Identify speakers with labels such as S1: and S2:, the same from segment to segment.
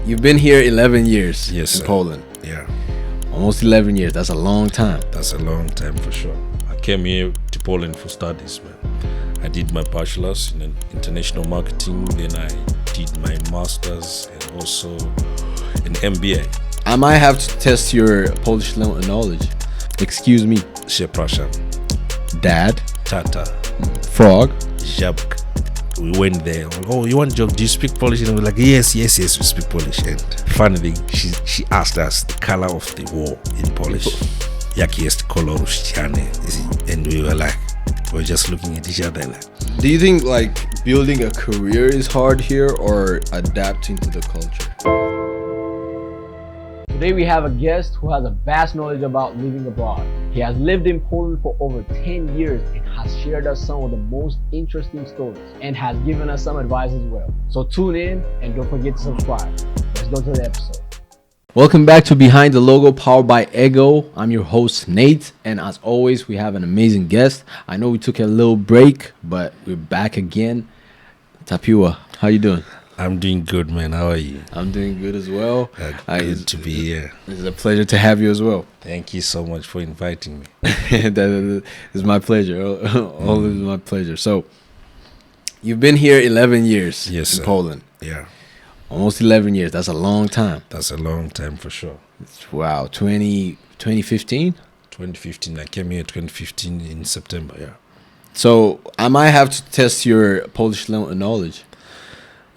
S1: You've been here 11 years
S2: Yes,
S1: in
S2: sir.
S1: Poland.
S2: Yeah,
S1: Almost 11 years. That's a long time.
S2: that's a long time for sure. I came here to Poland for studies, man. I did my bachelor's in international marketing, then I did my master's and also an MBA.
S1: I might have to test your Polish knowledge. Excuse me.
S2: Przepraszam,
S1: Dad.
S2: tata,
S1: Frog.
S2: żabka. We went there. Oh, you want job? Do you speak Polish? And we're like, yes, we speak Polish. And funny thing, she asked us the color of the wall in Polish. Jaki jest kolor ściany? And we were just looking at each other like.
S1: Do you think like building a career is hard here or adapting to the culture? Today we have a guest who has a vast knowledge about living abroad. He has lived in Poland for over 10 years and has shared us some of the most interesting stories and has given us some advice as well. So tune in and don't forget to subscribe. Let's go to the episode. Welcome back to Behind the Logo, powered by Ego. I'm your host, Nate, and as always, we have an amazing guest. I know we took a little break, but we're back again. Tapiwa, how you doing?
S2: I'm doing good, man. How are you?
S1: I'm doing good as well.
S2: Good to be here.
S1: It's a pleasure to have you as well.
S2: Thank you so much for inviting me.
S1: That is my pleasure. Always my pleasure. So, you've been here 11 years
S2: Yes,
S1: in
S2: sir.
S1: Poland.
S2: Yeah,
S1: Almost 11 years. That's a long time.
S2: that's a long time for sure.
S1: Wow. 2015?
S2: 2015. I came here 2015 in September. Yeah.
S1: So, I might have to test your Polish knowledge.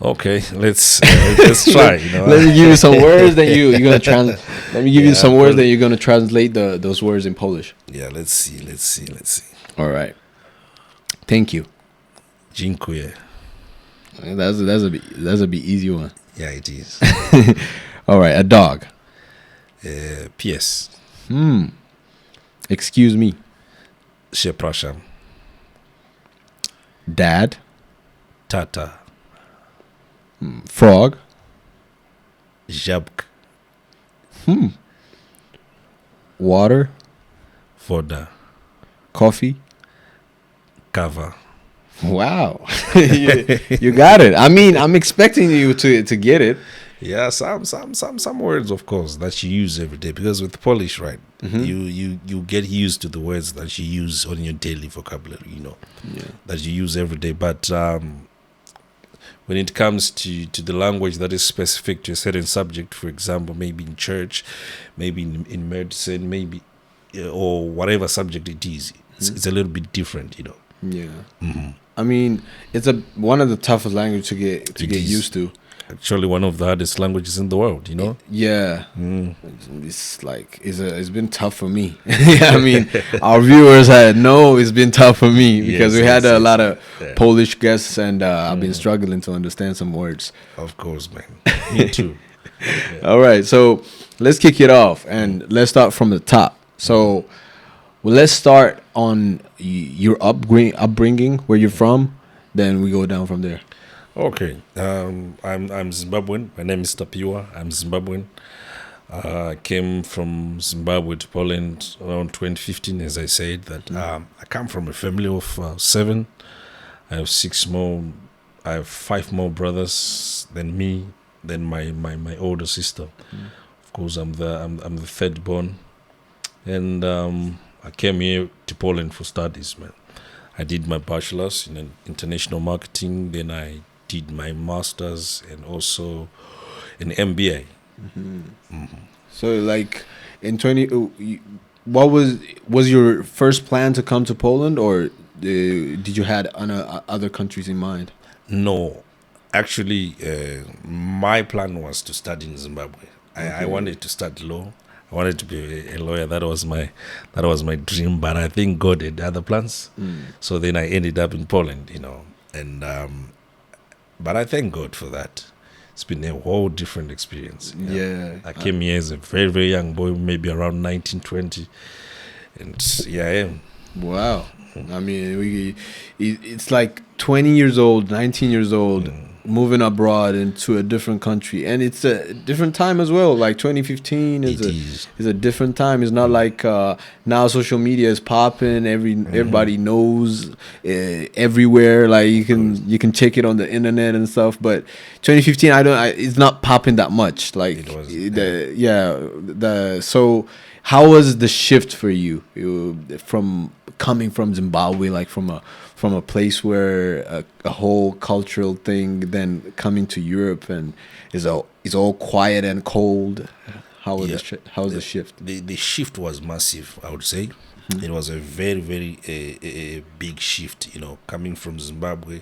S2: Okay, let's try. You know,
S1: Let me give you some words that you're gonna translate. Let me give you
S2: Yeah,
S1: some words
S2: Polish.
S1: that you're gonna translate those words in Polish.
S2: Yeah, let's see.
S1: All right. Thank you.
S2: Dziękuję.
S1: That's a bit easy one.
S2: Yeah, it is.
S1: All right. A dog.
S2: PS.
S1: Excuse me.
S2: Przepraszam.
S1: Dad.
S2: Tata.
S1: Frog.
S2: Żabka.
S1: Water.
S2: Woda.
S1: Coffee.
S2: Kawa.
S1: Wow. you got it. I mean, I'm expecting you to get it.
S2: Yeah, some words, of course, that you use every day. Because with Polish, right, you get used to the words that you use on your daily vocabulary. You know, that you use every day. But when it comes to the language that is specific to a certain subject, for example, maybe in church, maybe in medicine, maybe or whatever subject it is, it's a little bit different. You know.
S1: Yeah. I mean, it's one of the toughest languages to get used to.
S2: Actually, one of the hardest languages in the world, you know?
S1: Yeah. It's been tough for me. I mean, our viewers it's been tough for me because we had a lot of Polish guests and I've been struggling to understand some words.
S2: Of course, man. Me too. Yeah.
S1: All right. So let's kick it off and let's start from the top. So let's start on your upbringing, where you're from. Then we go down from there.
S2: Okay, I'm Zimbabwean. My name is Tapiwa. I'm Zimbabwean. I came from Zimbabwe to Poland around 2015, as I said. That I come from a family of 7. I have 5 more brothers than me, than my older sister. Of course, I'm the third born, and I came here to Poland for studies, man. I did my bachelor's in international marketing. Then I did my master's and also an MBA.
S1: So, like in what was your first plan to come to Poland, or did you had other countries in mind?
S2: No, actually, my plan was to study in Zimbabwe. I wanted to study law. I wanted to be a lawyer. That was my dream. But I think God had other plans. So then I ended up in Poland, you know, and. But I thank God for that. It's been a whole different experience. You know?
S1: Yeah.
S2: I came here as a very, very young boy, maybe around 19, 20. And yeah, I am.
S1: Wow. I mean, it's like 20 years old, 19 years old
S3: moving abroad into a different country, and it's a different time as well. Like 2015 is a different time. It's not like now social media is popping. Everybody knows everywhere. Like you can check it on the internet and stuff. But 2015, it's not popping that much. Like
S2: It was,
S3: so how was the shift for you, from coming from Zimbabwe, like from a place where a whole cultural thing, then coming to Europe and is all quiet and cold? How was the shift?
S2: The shift was massive, I would say. It was a very, very a big shift, coming from Zimbabwe.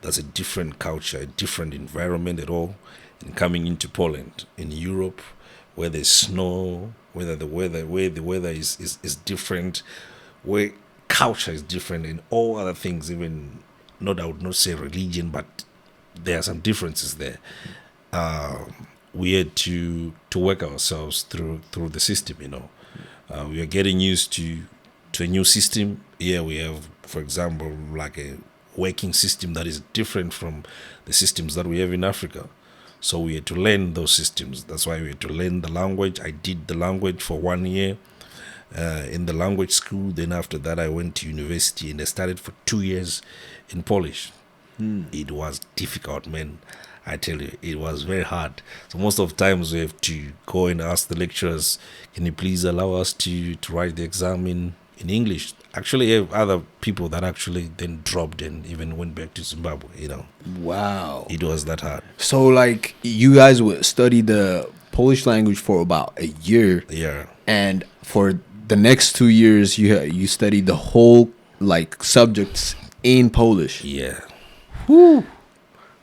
S2: That's a different culture, a different environment at all. And coming into Poland, in Europe, where there's snow, where the weather is different, where culture is different, and all other things, even not, I would not say religion, but there are some differences there. We had to work ourselves through the system. We are getting used to a new system. Here we have, for example, like a working system that is different from the systems that we have in Africa. So we had to learn those systems. That's why we had to learn the language. I did the language for 1 year in the language school. Then after that, I went to university and I studied for 2 years in Polish. It was difficult, man. I tell you, it was very hard. So most of the times we have to go and ask the lecturers, can you please allow us to write the exam in English? Actually, I have other people that actually then dropped and even went back to Zimbabwe,
S3: Wow.
S2: It was that hard.
S3: So, like, you guys would study the Polish language for about a year.
S2: Yeah.
S3: And for the next 2 years, you studied the whole, like, subjects in Polish.
S2: Yeah.
S3: Whew.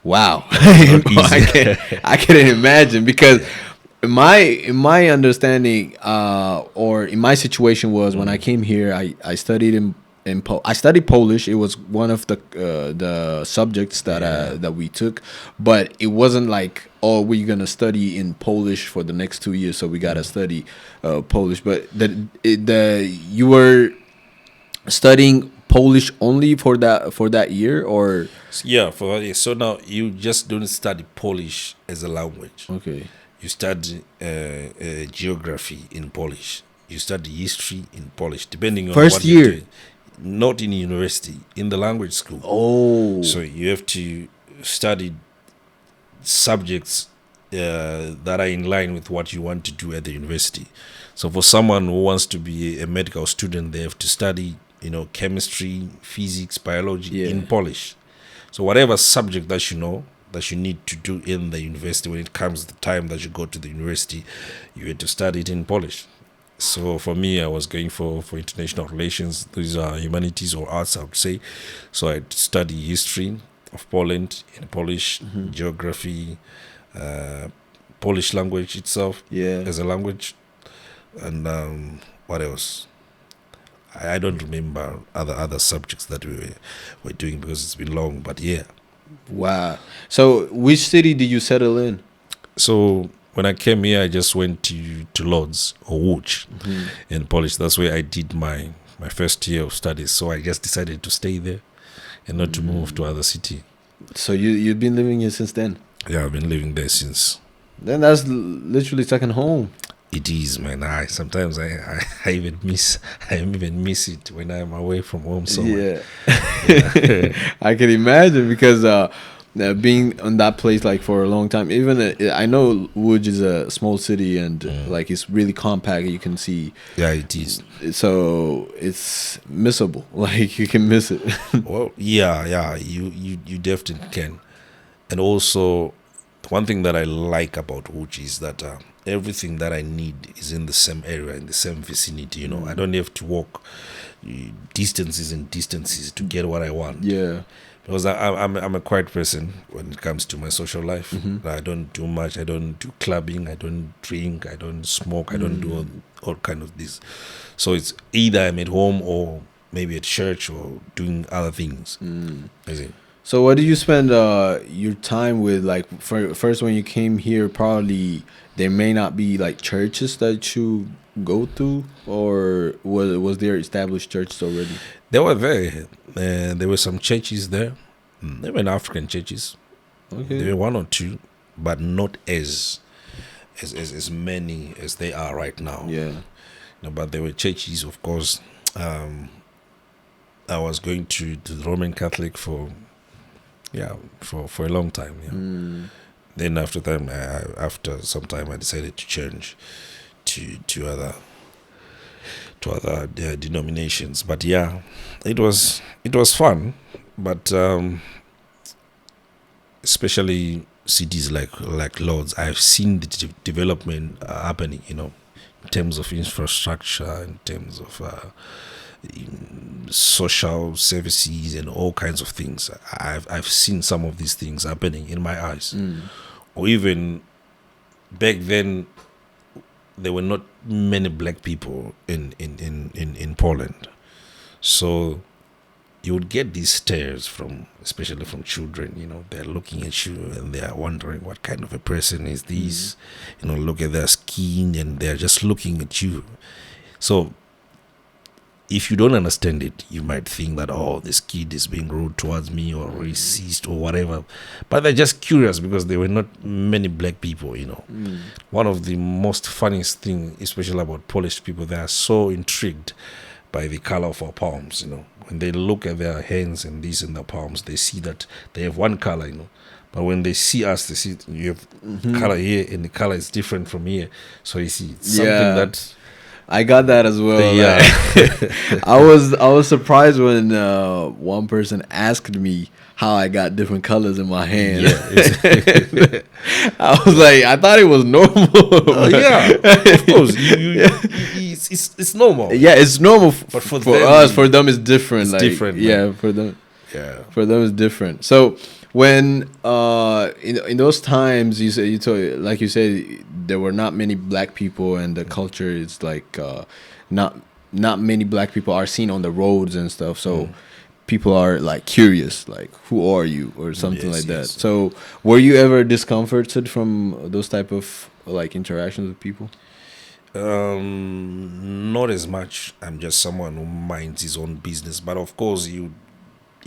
S3: Wow. I can't imagine, because in my understanding, or in my situation was, when I came here, I studied I studied Polish. It was one of the subjects that we took, but it wasn't like, oh, we're gonna study in Polish for the next 2 years, so we gotta study Polish. But you were studying Polish only for that year, or?
S2: Yeah, for that year. So now you just don't study Polish as a language.
S3: Okay.
S2: You study geography in Polish. You study history in Polish, depending on
S3: first
S2: what
S3: year.
S2: you're doing. Not in university, in the language school.
S3: Oh.
S2: So you have to study subjects that are in line with what you want to do at the university. So for someone who wants to be a medical student, they have to study, chemistry, physics, biology in Polish. So whatever subject that you need to do in the university, when it comes to the time that you go to the university, you had to study it in Polish. So for me, I was going for international relations. These are humanities or arts, I would say. So I study history of Poland in Polish, geography, Polish language itself as a language, and what else? I don't remember other subjects that we were doing because it's been long. But yeah.
S3: Wow. So which city did you settle in?
S2: So when I came here, I just went to Lodz or Łódź in Polish. That's where I did my first year of studies. So I just decided to stay there and not to move to other city.
S3: So you've been living here since then?
S2: Yeah, I've been living there since.
S3: Then that's literally second home.
S2: It is, man. Sometimes I even miss it when I'm away from home. So
S3: yeah. I can imagine, because being on that place like for a long time. Even I know Łódź is a small city, and like it's really compact. You can see.
S2: Yeah, it is.
S3: So it's missable. Like you can miss it.
S2: Well, yeah. You definitely can. And also, one thing that I like about Łódź is that everything that I need is in the same area, in the same vicinity. I don't have to walk distances and distances to get what I want.
S3: Yeah.
S2: Because I'm a quiet person when it comes to my social life. I don't do much. I don't do clubbing. I don't drink. I don't smoke. I don't do all kind of this. So it's either I'm at home or maybe at church or doing other things.
S3: So what do you spend your time with? Like first when you came here, probably there may not be like churches that you go to, or was there established churches already?
S2: They were there. There were some churches there. They were African churches.
S3: Okay.
S2: There were one or two, but not as many as they are right now.
S3: Yeah.
S2: But there were churches, of course. I was going to the Roman Catholic for a long time. Yeah. Then after some time, I decided to change to other denominations. But yeah, it was fun. But especially cities like Lords, I've seen the development happening. In terms of infrastructure, in terms of in social services and all kinds of things. I've seen some of these things happening in my eyes. Or even back then, there were not many black people in Poland, so you would get these stares especially from children. They're looking at you and they are wondering what kind of a person is this. Look at their skin and they're just looking at you. So if you don't understand it, you might think that, oh, this kid is being rude towards me or racist or whatever. But they're just curious because there were not many black people. One of the most funniest thing, especially about Polish people, they are so intrigued by the color of our palms. When they look at their hands and these in their palms, they see that they have one color. But when they see us, they see you have color here and the color is different from here. So you see, it's something that.
S3: I got that as well.
S2: Yeah.
S3: I was surprised when one person asked me how I got different colors in my hand.
S2: Yeah,
S3: I was like, I thought it was normal.
S2: Yeah, of course. It's normal.
S3: Yeah, it's normal
S2: But for
S3: us. For them, it's different.
S2: It's different.
S3: Yeah,
S2: Man.
S3: for them.
S2: Yeah.
S3: For them, it's different. So when in those times, you told, like you said, there were not many black people, and the culture is like not many black people are seen on the roads and stuff. So people are like curious, like, who are you, or something like that. So were you ever discomforted from those type of like interactions with people?
S2: Not as much. I'm just someone who minds his own business, but of course you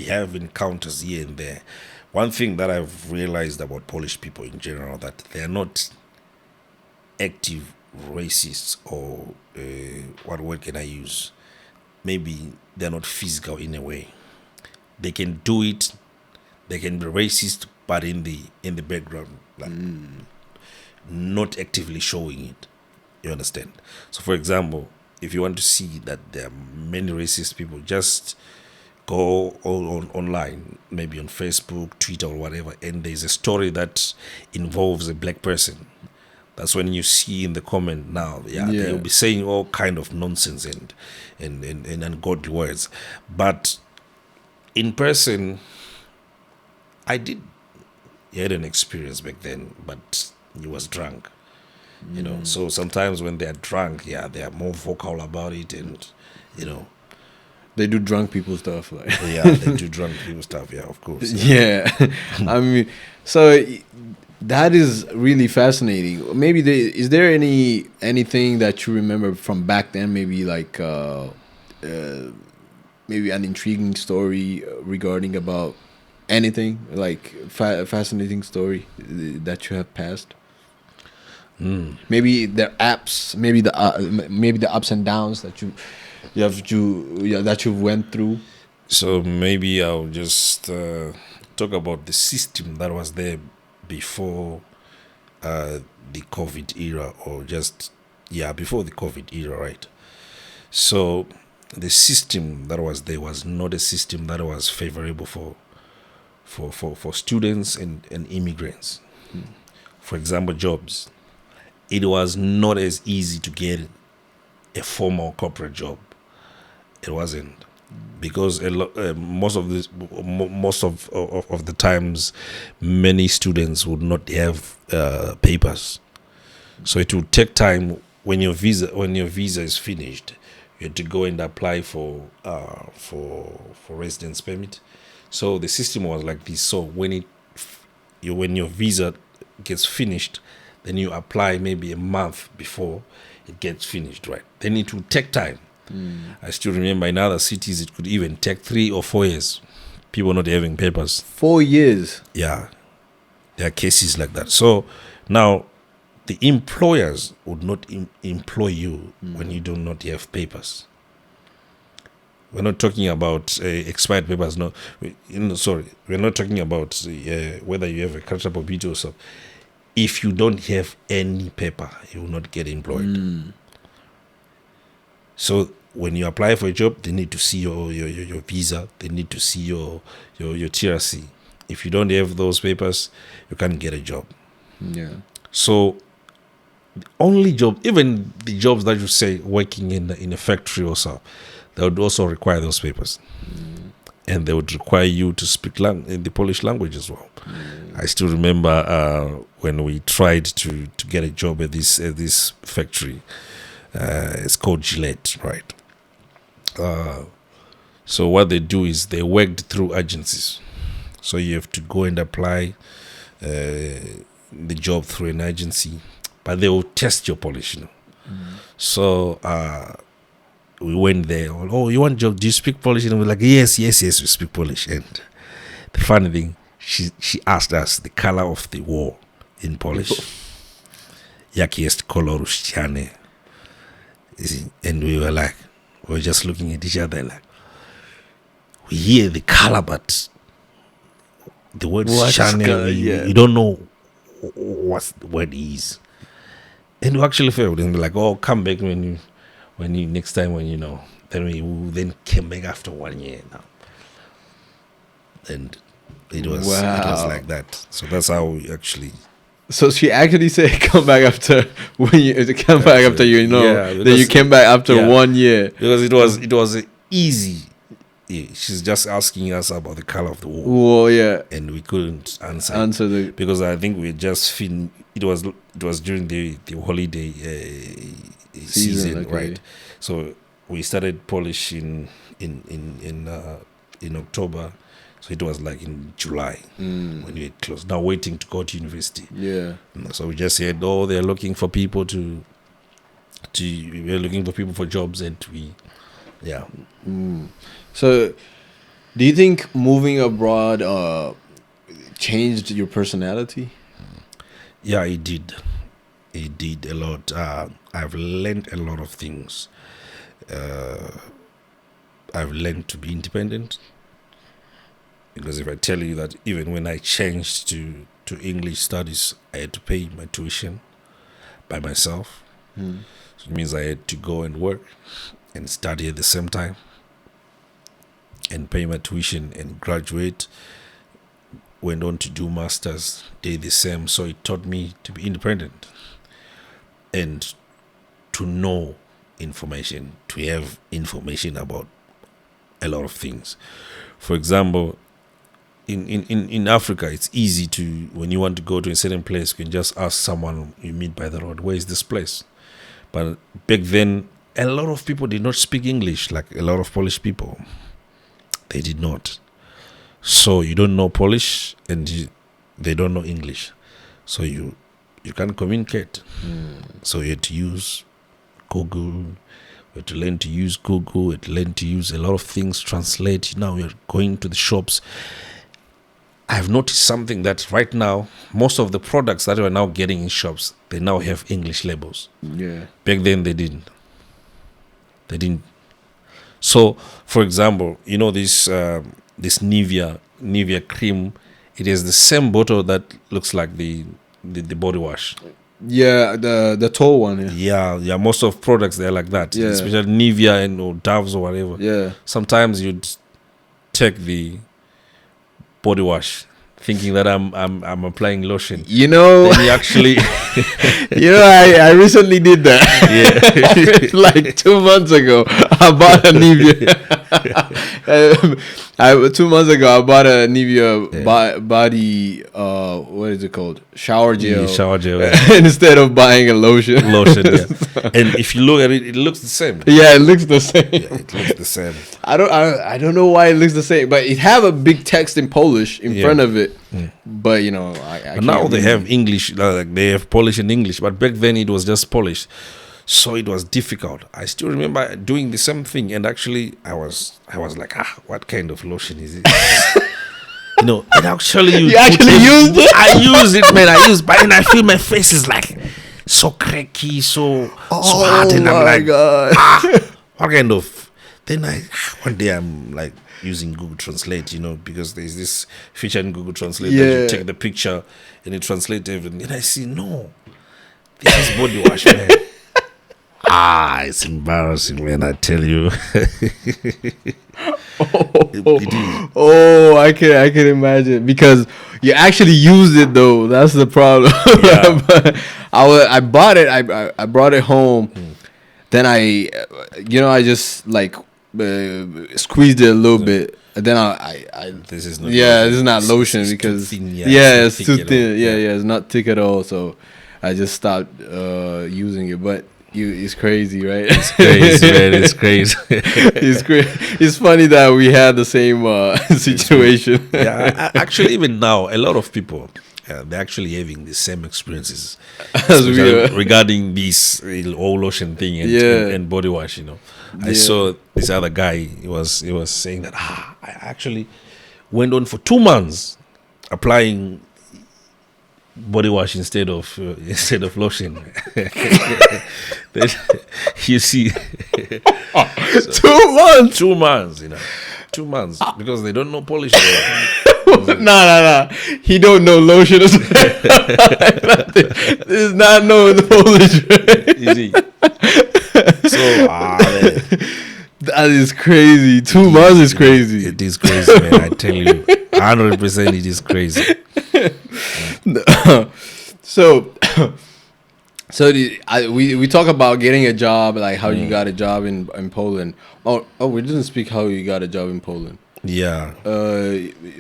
S2: have encounters here and there. One thing that I've realized about Polish people in general, that they're not active racists, or what word can I use? Maybe they're not physical in a way. They can do it. They can be racist, but in the background, like not actively showing it. You understand? So, for example, if you want to see that there are many racist people, just go online, maybe on Facebook, Twitter, or whatever, and there's a story that involves a black person. That's when you see in the comment now, they'll be saying all kind of nonsense and ungodly words. But in person, I had an experience back then, but he was drunk. So sometimes when they're drunk, they are more vocal about it, and
S3: They do drunk people stuff, like.
S2: they do drunk people stuff. Yeah, of course.
S3: Yeah. I mean, so that is really fascinating. Maybe is there anything that you remember from back then? Maybe like maybe an intriguing story regarding about anything, like fascinating story that you have passed. Maybe the apps, maybe the ups and downs that that you went through.
S2: So maybe I'll just talk about the system that was there before the COVID era, or just before the COVID era, right? So the system that was there was not a system that was favorable for students and immigrants. For example, jobs. It was not as easy to get a formal corporate job. It wasn't, because most of the times, many students would not have papers, so it would take time. When your visa is finished, you had to go and apply for residence permit. So the system was like this. So when your visa gets finished, then you apply maybe a month before it gets finished, right? Then it will take time. I still remember in other cities it could even take 3 or 4 years. People not having papers.
S3: 4 years.
S2: Yeah. There are cases like that. So now the employers would not employ you when you do not have papers. We're not talking about expired papers. No, sorry. We're not talking about whether you have a character probity or so. If you don't have any paper, you will not get employed. So when you apply for a job, they need to see your visa. They need to see your TRC. If you don't have those papers, you can't get a job.
S3: Yeah.
S2: So the only job, even the jobs that you say working in a factory or so, they would also require those papers. And they would require you to speak in the Polish language as well. I still remember when we tried to get a job at this factory. It's called Gillette, right? So what they do is they worked through agencies. So you have to go and apply the job through an agency, but they will test your Polish, So we went there. Oh, you want a job? Do you speak Polish? And we're like, yes, we speak Polish. And the funny thing, she asked us the color of the wall in Polish. Jaki jest kolor ściany? And we were just looking at each other like, we hear the color, but the word ściany, you don't know what the word is. And we actually failed. And we're like, oh, come back when you next time when you know. Then we came back after 1 year now. And it was like that. So that's how we actually.
S3: So she actually said, "Come back after when you back after you know."
S2: Yeah,
S3: then you came back after 1 year
S2: because it was easy. Yeah, she's just asking us about the color of the wall.
S3: Oh yeah,
S2: and we couldn't answer because I think we just it was during the holiday season, right? So we started Polish in October. So it was like in July when we had closed. Now waiting to go to university.
S3: Yeah.
S2: So we just said, oh, they're looking for people we're looking for people for jobs, and yeah.
S3: So, do you think moving abroad changed your personality?
S2: Yeah, it did. It did a lot. I've learned a lot of things. I've learned to be independent. Because if I tell you that even when I changed to English studies, I had to pay my tuition by myself. So it means I had to go and work and study at the same time and pay my tuition and graduate. Went on to do masters, did the same. So it taught me to be independent and to know information, to have information about a lot of things. For example, in Africa, it's easy to, when you want to go to a certain place, you can just ask someone you meet by the road, where is this place? But back then, a lot of people did not speak English, like a lot of Polish people. They did not. So you don't know Polish and they don't know English. So you can't communicate. So you had to use Google. You had to learn to use Google. You had to learn to use a lot of things, translate. Now you're going to the shops. I've noticed something that right now, most of the products that we're now getting in shops, they now have English labels.
S3: Yeah.
S2: Back then, they didn't. So, for example, you know this Nivea cream, it is the same bottle that looks like the body wash.
S3: Yeah, the tall one.
S2: Yeah. Most of products, they're like that.
S3: Yeah.
S2: Especially Nivea and or Doves or whatever.
S3: Yeah.
S2: Sometimes you'd take the body wash thinking that I'm applying lotion.
S3: You know,
S2: then you actually
S3: I recently did that. Yeah. Like 2 months ago, I bought a Nivea. 2 months ago, I bought a Nivea body. What is it called? Shower gel.
S2: Yeah, shower gel. Yeah.
S3: Instead of buying a lotion.
S2: Yeah. And if you look at it, it looks the same.
S3: Yeah, it looks the same.
S2: Yeah, it looks the same.
S3: I don't know why it looks the same, but it have a big text in Polish in front of it. But you know, I
S2: but now they have English, like they have Polish and English. But back then it was just Polish, so it was difficult. I still remember doing the same thing, and actually I was like, what kind of lotion is it? You know, and actually
S3: You actually used it?
S2: I use it, man. I use, but and I feel my face is like so cracky, so hard, and I'm like,
S3: God.
S2: what kind of? Then one day I'm like using Google Translate, you know, because there's this feature in Google Translate that
S3: Yeah.
S2: you take the picture and it translates everything, and I see no, this is body wash, man. It's embarrassing, man. I tell you. It is.
S3: Oh, I can imagine, because you actually used it though. That's the problem.
S2: Yeah.
S3: But I bought it. I brought it home. Then I just like squeezed it a little bit. And then I
S2: This is not.
S3: yeah, this is not lotion
S2: it's
S3: because
S2: too thin,
S3: it's
S2: thick
S3: too
S2: at
S3: thin.
S2: all.
S3: Yeah, it's not thick at all. So I just stopped using it. But it's crazy, right?
S2: It's crazy, man. It's crazy.
S3: It's great. It's funny that we had the same situation.
S2: Yeah, actually, even now, a lot of people they're actually having the same experiences
S3: As we
S2: especially
S3: are.
S2: regarding this all lotion thing and,
S3: Yeah.
S2: and body wash. You know, I
S3: Yeah.
S2: saw this other guy. He was saying that I actually went on for 2 months applying body wash instead of lotion. Then, you see,
S3: 2 months.
S2: 2 months, you know, 2 months because they don't know Polish.
S3: Nah. He don't know lotion. This is not knowing the Polish.
S2: You see, so man,
S3: That is crazy. 2 months is crazy.
S2: it is crazy, man. I tell you, 100% it is crazy.
S3: So we talk about getting a job, like how you got a job in Poland. Oh, we didn't speak how you got a job in Poland.
S2: Yeah.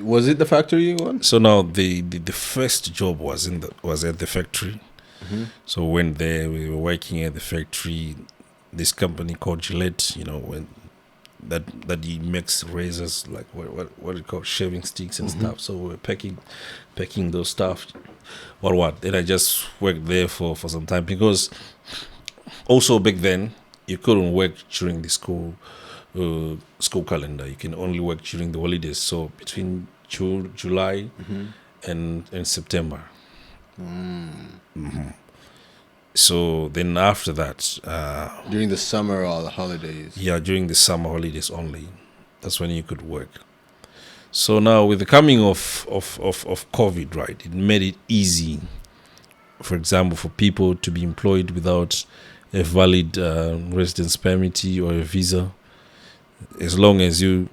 S3: Was it the factory one?
S2: So now the first job was at the factory. So when we were working at the factory, this company called Gillette, you know, when that he makes razors, like what it called, shaving sticks and stuff. So we were packing those stuff. What? Then I just worked there for some time because also back then you couldn't work during the school calendar. You can only work during the holidays. So between July and September. So then after that,
S3: During the summer or the holidays.
S2: yeah, during the summer holidays only, that's when you could work. So now with the coming of COVID, right, it made it easy, for example, for people to be employed without a valid residence permit or a visa. As long as you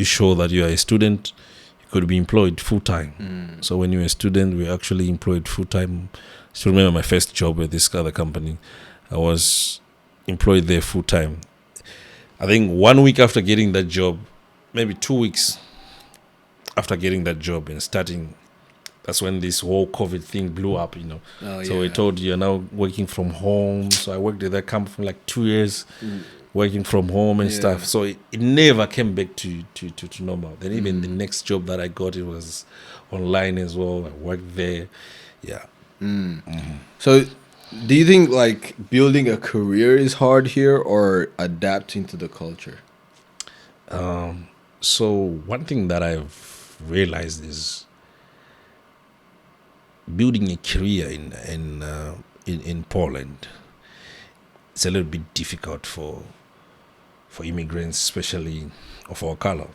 S2: show that you are a student, you could be employed full time. So when you were a student, we were actually employed full time. I still remember my first job at this other company. I was employed there full time. I think 1 week after getting that job, maybe 2 weeks after getting that job and starting, that's when this whole COVID thing blew up, you know. So we told you're now working from home. So I worked at that company for like 2 years, working from home and stuff. So it never came back to normal. Then even the next job that I got, it was online as well. I worked there. Yeah.
S3: So, do you think like building a career is hard here or adapting to the culture?
S2: So one thing that I've realized is building a career in Poland. It's a little bit difficult for immigrants, especially of our color.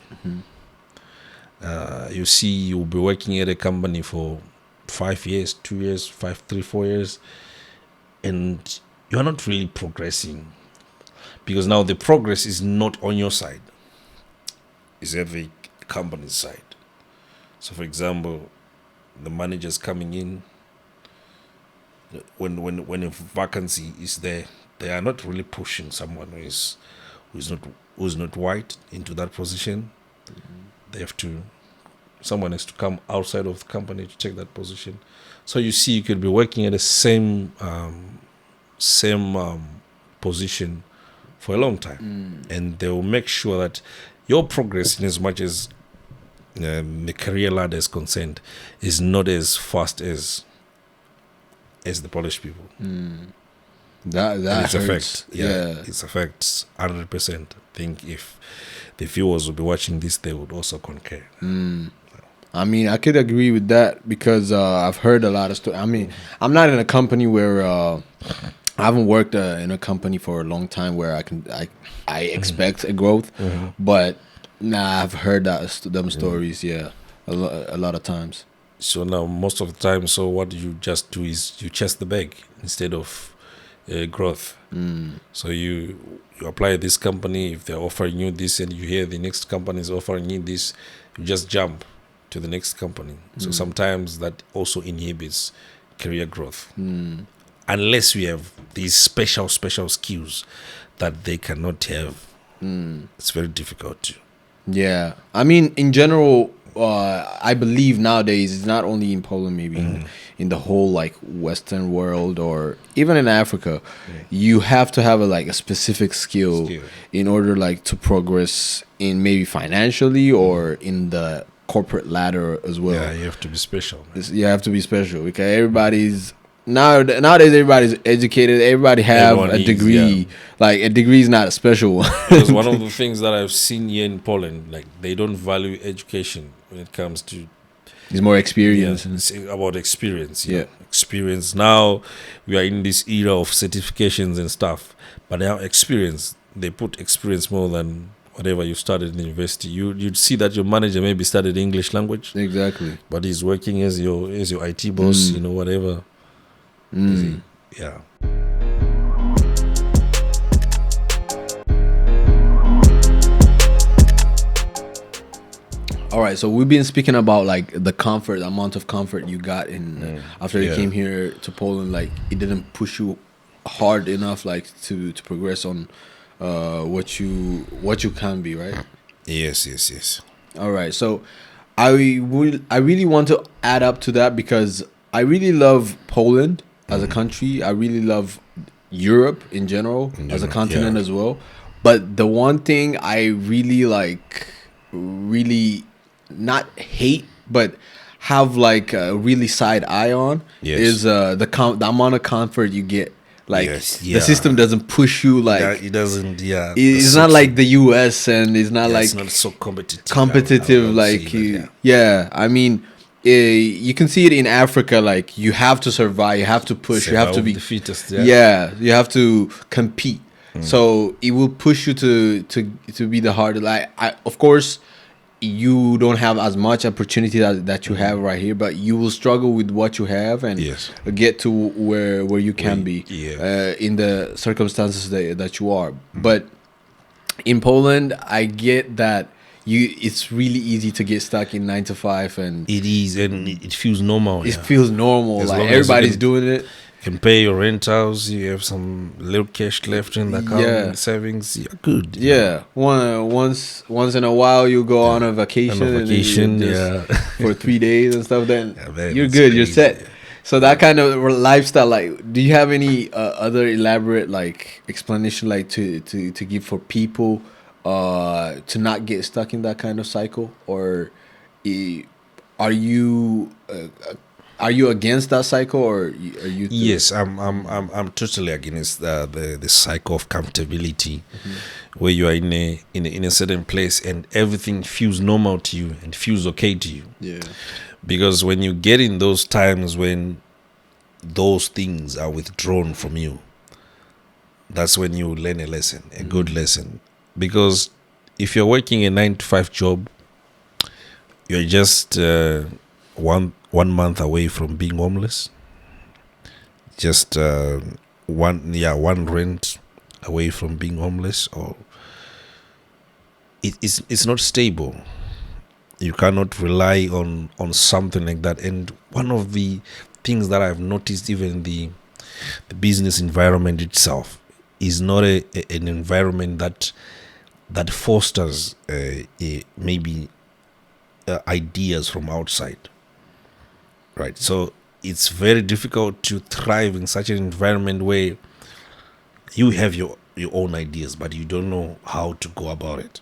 S2: You see, you'll be working at a company for 5 years, 2 years, 4 years, and you're not really progressing because now the progress is not on your side, it's at the company's side. So for example, the managers coming in, when a vacancy is there, they are not really pushing someone who's not white into that position. They have to, someone has to come outside of the company to take that position. So you see, you could be working at the same position for a long time, and they will make sure that your progress, in as much as the career ladder is concerned, is not as fast as the Polish people.
S3: That
S2: It's a
S3: hurts.
S2: fact. Yeah, it's a fact. 100%. I think if the viewers will be watching this, they would also concur.
S3: I mean, I could agree with that because I've heard a lot of stories. I mean, I'm not in a company where I haven't worked in a company for a long time where I expect a growth, but nah, I've heard them stories. Yeah, a lot of times.
S2: So now, most of the time, so what you just do is you chase the bag instead of growth. So you apply this company, if they're offering you this and you hear the next company is offering you this, you just jump to the next company. So sometimes that also inhibits career growth. Unless we have these special skills that they cannot have. It's very difficult to.
S3: Yeah, I mean, in general, I believe nowadays it's not only in Poland, maybe in the whole like Western world or even in Africa, you have to have a specific skill in order like to progress in maybe financially or in the corporate ladder as well.
S2: Yeah, you have to be special.
S3: You have to be special because everybody's nowadays everybody's educated. Everybody have
S2: Everyone
S3: a
S2: is,
S3: degree. Like a degree is not a special one.
S2: Because one of the things that I've seen here in Poland, like they don't value education when it comes to
S3: It's more experience.
S2: it's about experience.
S3: Yeah.
S2: Experience. Now we are in this era of certifications and stuff, but now experience, they put experience more than whatever you studied in university. You'd see that your manager maybe studied English language,
S3: Exactly.
S2: but he's working as your IT boss, whatever. Yeah.
S3: All right, so we've been speaking about like the amount of comfort you got in after you came here to Poland. Like it didn't push you hard enough, like to progress on what you can be, right?
S2: Yes.
S3: All right, so I really want to add up to that because I really love Poland as a country. I really love Europe in general as a continent as well. But the one thing I really really not hate, but have like a really side eye on is the amount of comfort you get. Like the system doesn't push you like
S2: it doesn't. Yeah,
S3: it's not like the US and it's not like
S2: it's not so competitive.
S3: I mean, you can see it in Africa. Like you have to survive, you have to push, you have to be
S2: the fittest.
S3: you have to compete. So it will push you to be the harder. Like of course, you don't have as much opportunity that you have right here, but you will struggle with what you have and get to where you can be in the circumstances that you are. But in Poland, I get that it's really easy to get stuck in 9 to 5, and
S2: it is, and it feels normal.
S3: It feels normal. Like everybody's doing it.
S2: Can pay your rentals, you have some little cash left in the account, savings, you're good.
S3: Yeah, once in a while you go on a vacation, for 3 days and stuff. Then you're good, crazy. You're set. So that kind of lifestyle, like, do you have any other elaborate like explanation, like to give for people to not get stuck in that kind of cycle, or are you against that cycle, or are you?
S2: Yes, I'm totally against the cycle of comfortability, where you are in a certain place and everything feels normal to you and feels okay to you.
S3: Yeah.
S2: Because when you get in those times when those things are withdrawn from you, that's when you learn a lesson, a good lesson. Because if you're working a 9 to 5 job, you're just one month away from being homeless. Just one rent away from being homeless, or it's not stable. You cannot rely on something like that. And one of the things that I've noticed, even the business environment itself, is not an environment that fosters maybe ideas from outside. Right, so it's very difficult to thrive in such an environment where you have your own ideas, but you don't know how to go about it.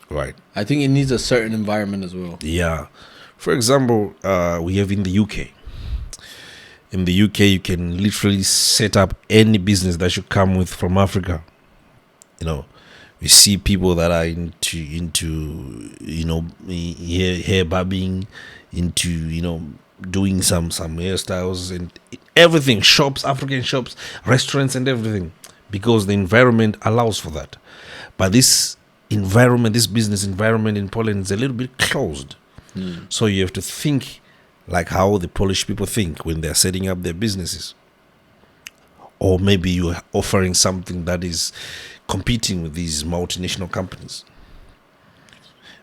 S2: Right.
S3: I think it needs a certain environment as well.
S2: Yeah. For example, we have in the UK. In the UK, you can literally set up any business that you come with from Africa. We see people that are into hair barbing, into doing some hairstyles and everything, shops, African shops, restaurants and everything, because the environment allows for that. But this business environment in Poland is a little bit closed. So you have to think like how the Polish people think when they're setting up their businesses. Or maybe you're offering something that is competing with these multinational companies.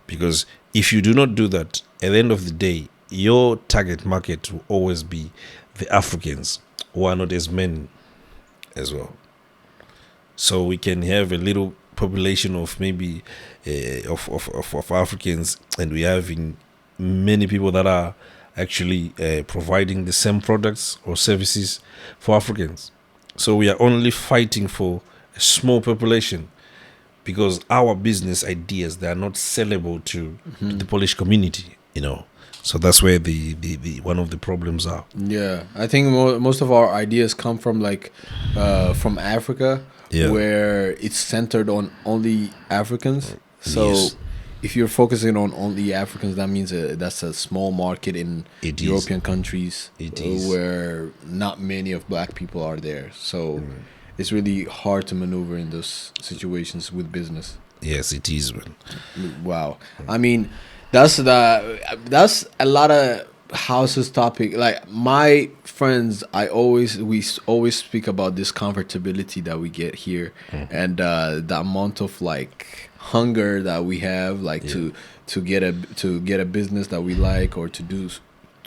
S2: Because if you do not do that, at the end of the day, your target market will always be the Africans, who are not as many as well. So we can have a little population of maybe of Africans, and we have many people that are actually providing the same products or services for Africans. So we are only fighting for a small population, because our business ideas, they are not sellable to the Polish community, So that's where the one of the problems are.
S3: Yeah, I think most of our ideas come from from Africa, where it's centered on only Africans. So
S2: Yes.
S3: if you're focusing on only Africans, that means that's a small market in European countries where not many of black people are there. So it's really hard to maneuver in those situations with business.
S2: Yes, it is, man.
S3: Wow. I mean, that's a lot of houses topic. Like my friends, we always speak about this comfortability that we get here, and the amount of hunger that we have, to get a business that we like, or to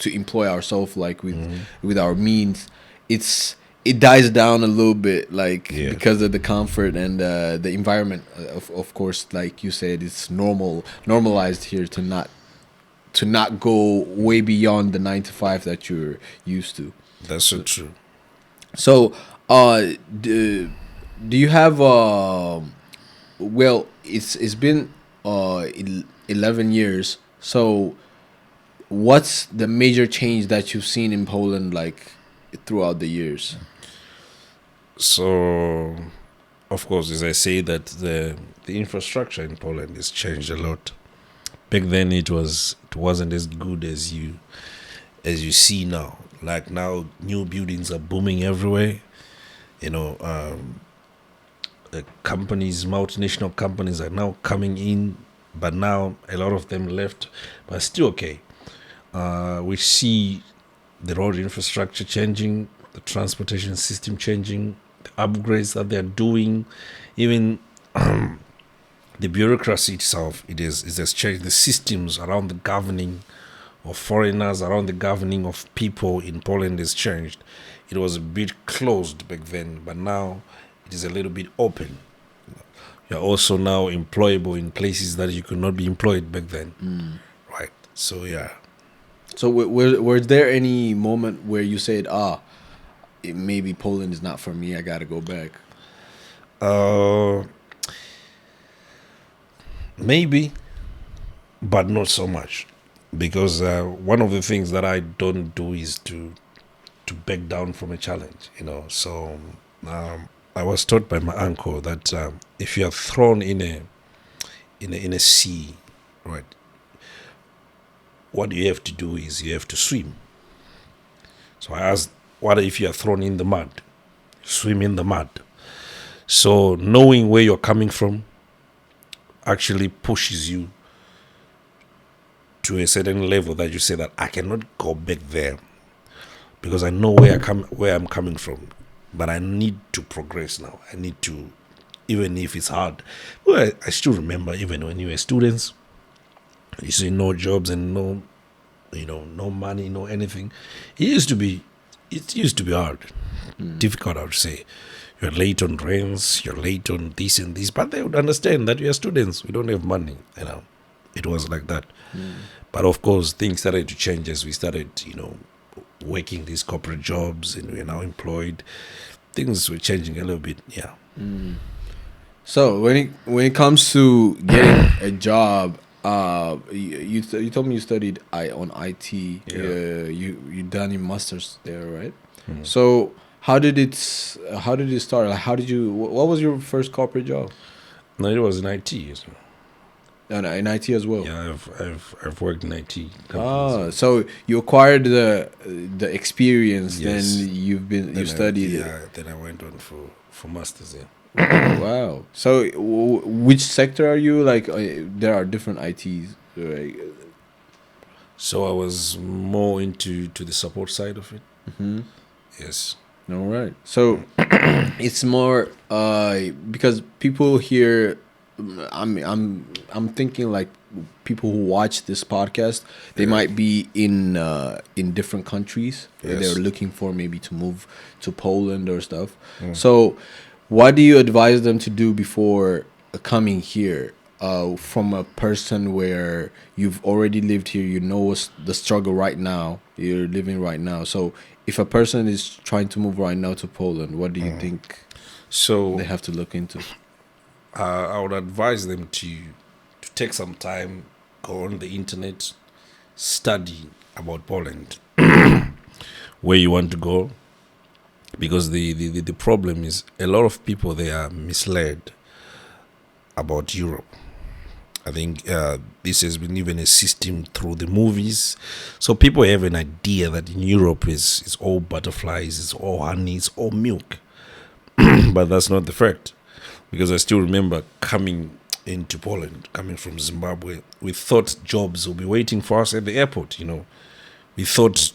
S3: employ ourselves with our means. It dies down a little bit, because of the comfort and the environment. Of course, like you said, it's normalized here to not go way beyond the 9 to 5 that you're used to.
S2: That's so true.
S3: So, do you have well, it's been 11 years. So, what's the major change that you've seen in Poland throughout the years?
S2: So, of course, as I say, that the infrastructure in Poland has changed a lot. Back then, it wasn't as good as you see now. Like now, new buildings are booming everywhere. Multinational companies are now coming in, but now a lot of them left, but still okay. We see the road infrastructure changing, the transportation system changing, the upgrades that they're doing, even the bureaucracy itself. It has changed. The systems around the governing of foreigners, around the governing of people in Poland has changed. It was a bit closed back then, but now it is a little bit open. You're also now employable in places that you could not be employed back then. Right. So, yeah.
S3: So was there any moment where you said, maybe Poland is not for me, I gotta go back?
S2: Maybe, but not so much, because one of the things that I don't do is to back down from a challenge. So I was taught by my uncle that if you are thrown in a sea, right, what you have to do is you have to swim. So I asked, what if you are thrown in the mud? Swim in the mud. So knowing where you're coming from actually pushes you to a certain level that you say that I cannot go back there, because I know where I'm coming from, but I need to progress now. I need to, even if it's hard. Well, I still remember even when you were students, you see no jobs and no money, no anything. It used to be hard, difficult, I would say. You're late on rents, you're late on this and this, but they would understand that we are students, we don't have money, It was like that. But of course, things started to change as we started, working these corporate jobs, and we're now employed. Things were changing a little bit, yeah.
S3: So when it comes to getting a job, you told me you studied on IT.
S2: Yeah.
S3: You done your masters there, right? So how did it start? What was your first corporate job?
S2: No, it was in IT. So.
S3: And in IT as well.
S2: Yeah, I've worked in IT
S3: Oh,
S2: companies.
S3: so you acquired the experience,
S2: Yes.
S3: then you studied it.
S2: Yeah, then I went on for masters. Yeah.
S3: Wow. So which sector are you? Like there are different ITs. Right?
S2: So I was more into the support side of it.
S3: Mm-hmm.
S2: Yes.
S3: All right. So it's more because people here. I'm thinking like people who watch this podcast, they
S2: Yeah.
S3: might be in different countries.
S2: Yes.
S3: They're looking for maybe to move to Poland or stuff. So, what do you advise them to do before coming here? From a person where you've already lived here, you know the struggle right now. You're living right now. So, if a person is trying to move right now to Poland, what do you think
S2: So
S3: they have to look into?
S2: I would advise them to take some time, go on the internet, study about Poland, where you want to go, because the problem is a lot of people, they are misled about Europe. I think this has been even a system through the movies. So people have an idea that in Europe is all butterflies, it's all honey, it's all milk. But that's not the fact. Because I still remember coming into Poland, coming from Zimbabwe, we thought jobs would be waiting for us at the airport, We thought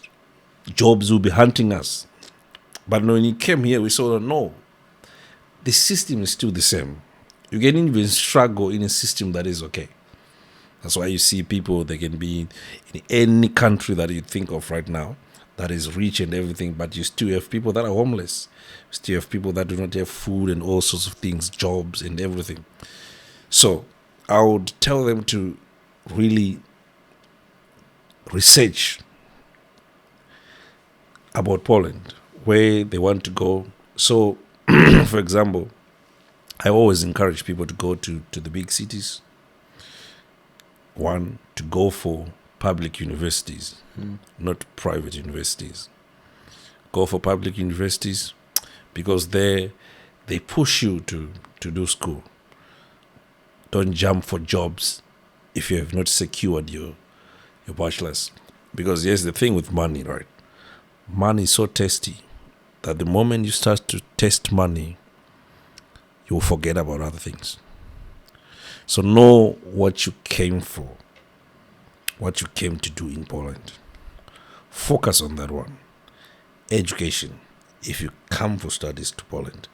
S2: jobs would be hunting us. But when you came here, we saw that no, the system is still the same. You can even struggle in a system that is okay. That's why you see people, they can be in any country that you think of right now that is rich and everything, but you still have people that are homeless. You still have people that do not have food and all sorts of things, jobs and everything. So I would tell them to really research about Poland, where they want to go. So, for example, I always encourage people to go to the big cities. One, to go for public universities, not private universities. Go for public universities because they push you to do school. Don't jump for jobs if you have not secured your bachelor's. Because here's the thing with money, right? Money is so tasty that the moment you start to taste money, you will forget about other things. So know what you came for, what you came to do in Poland. Focus on that one. Education. If you come for studies to Poland,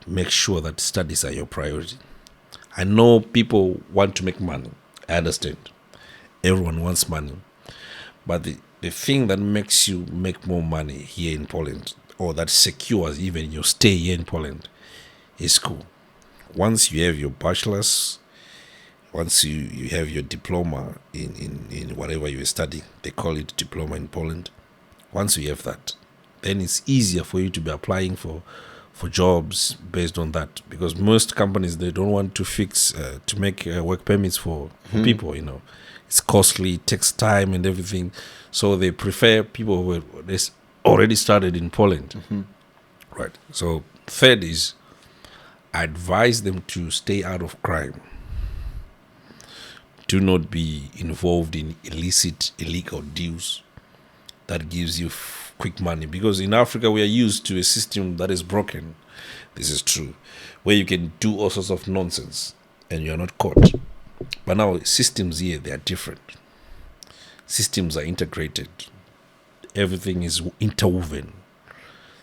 S2: make sure that studies are your priority. I know people want to make money. I understand. Everyone wants money. But the thing that makes you make more money here in Poland, or that secures even your stay here in Poland, is school. Once you have your bachelor's, once you have your diploma in whatever you're studying, they call it diploma in Poland. Once you have that, then it's easier for you to be applying for jobs based on that, because most companies, they don't want to make work permits for people. It's costly, it takes time and everything, so they prefer people who have already started in Poland. Right. So third is, I advise them to stay out of crime. Do not be involved in illegal deals that gives you quick money. Because in Africa, we are used to a system that is broken. This is true. Where you can do all sorts of nonsense and you are not caught. But now, systems here, they are different. Systems are integrated. Everything is interwoven.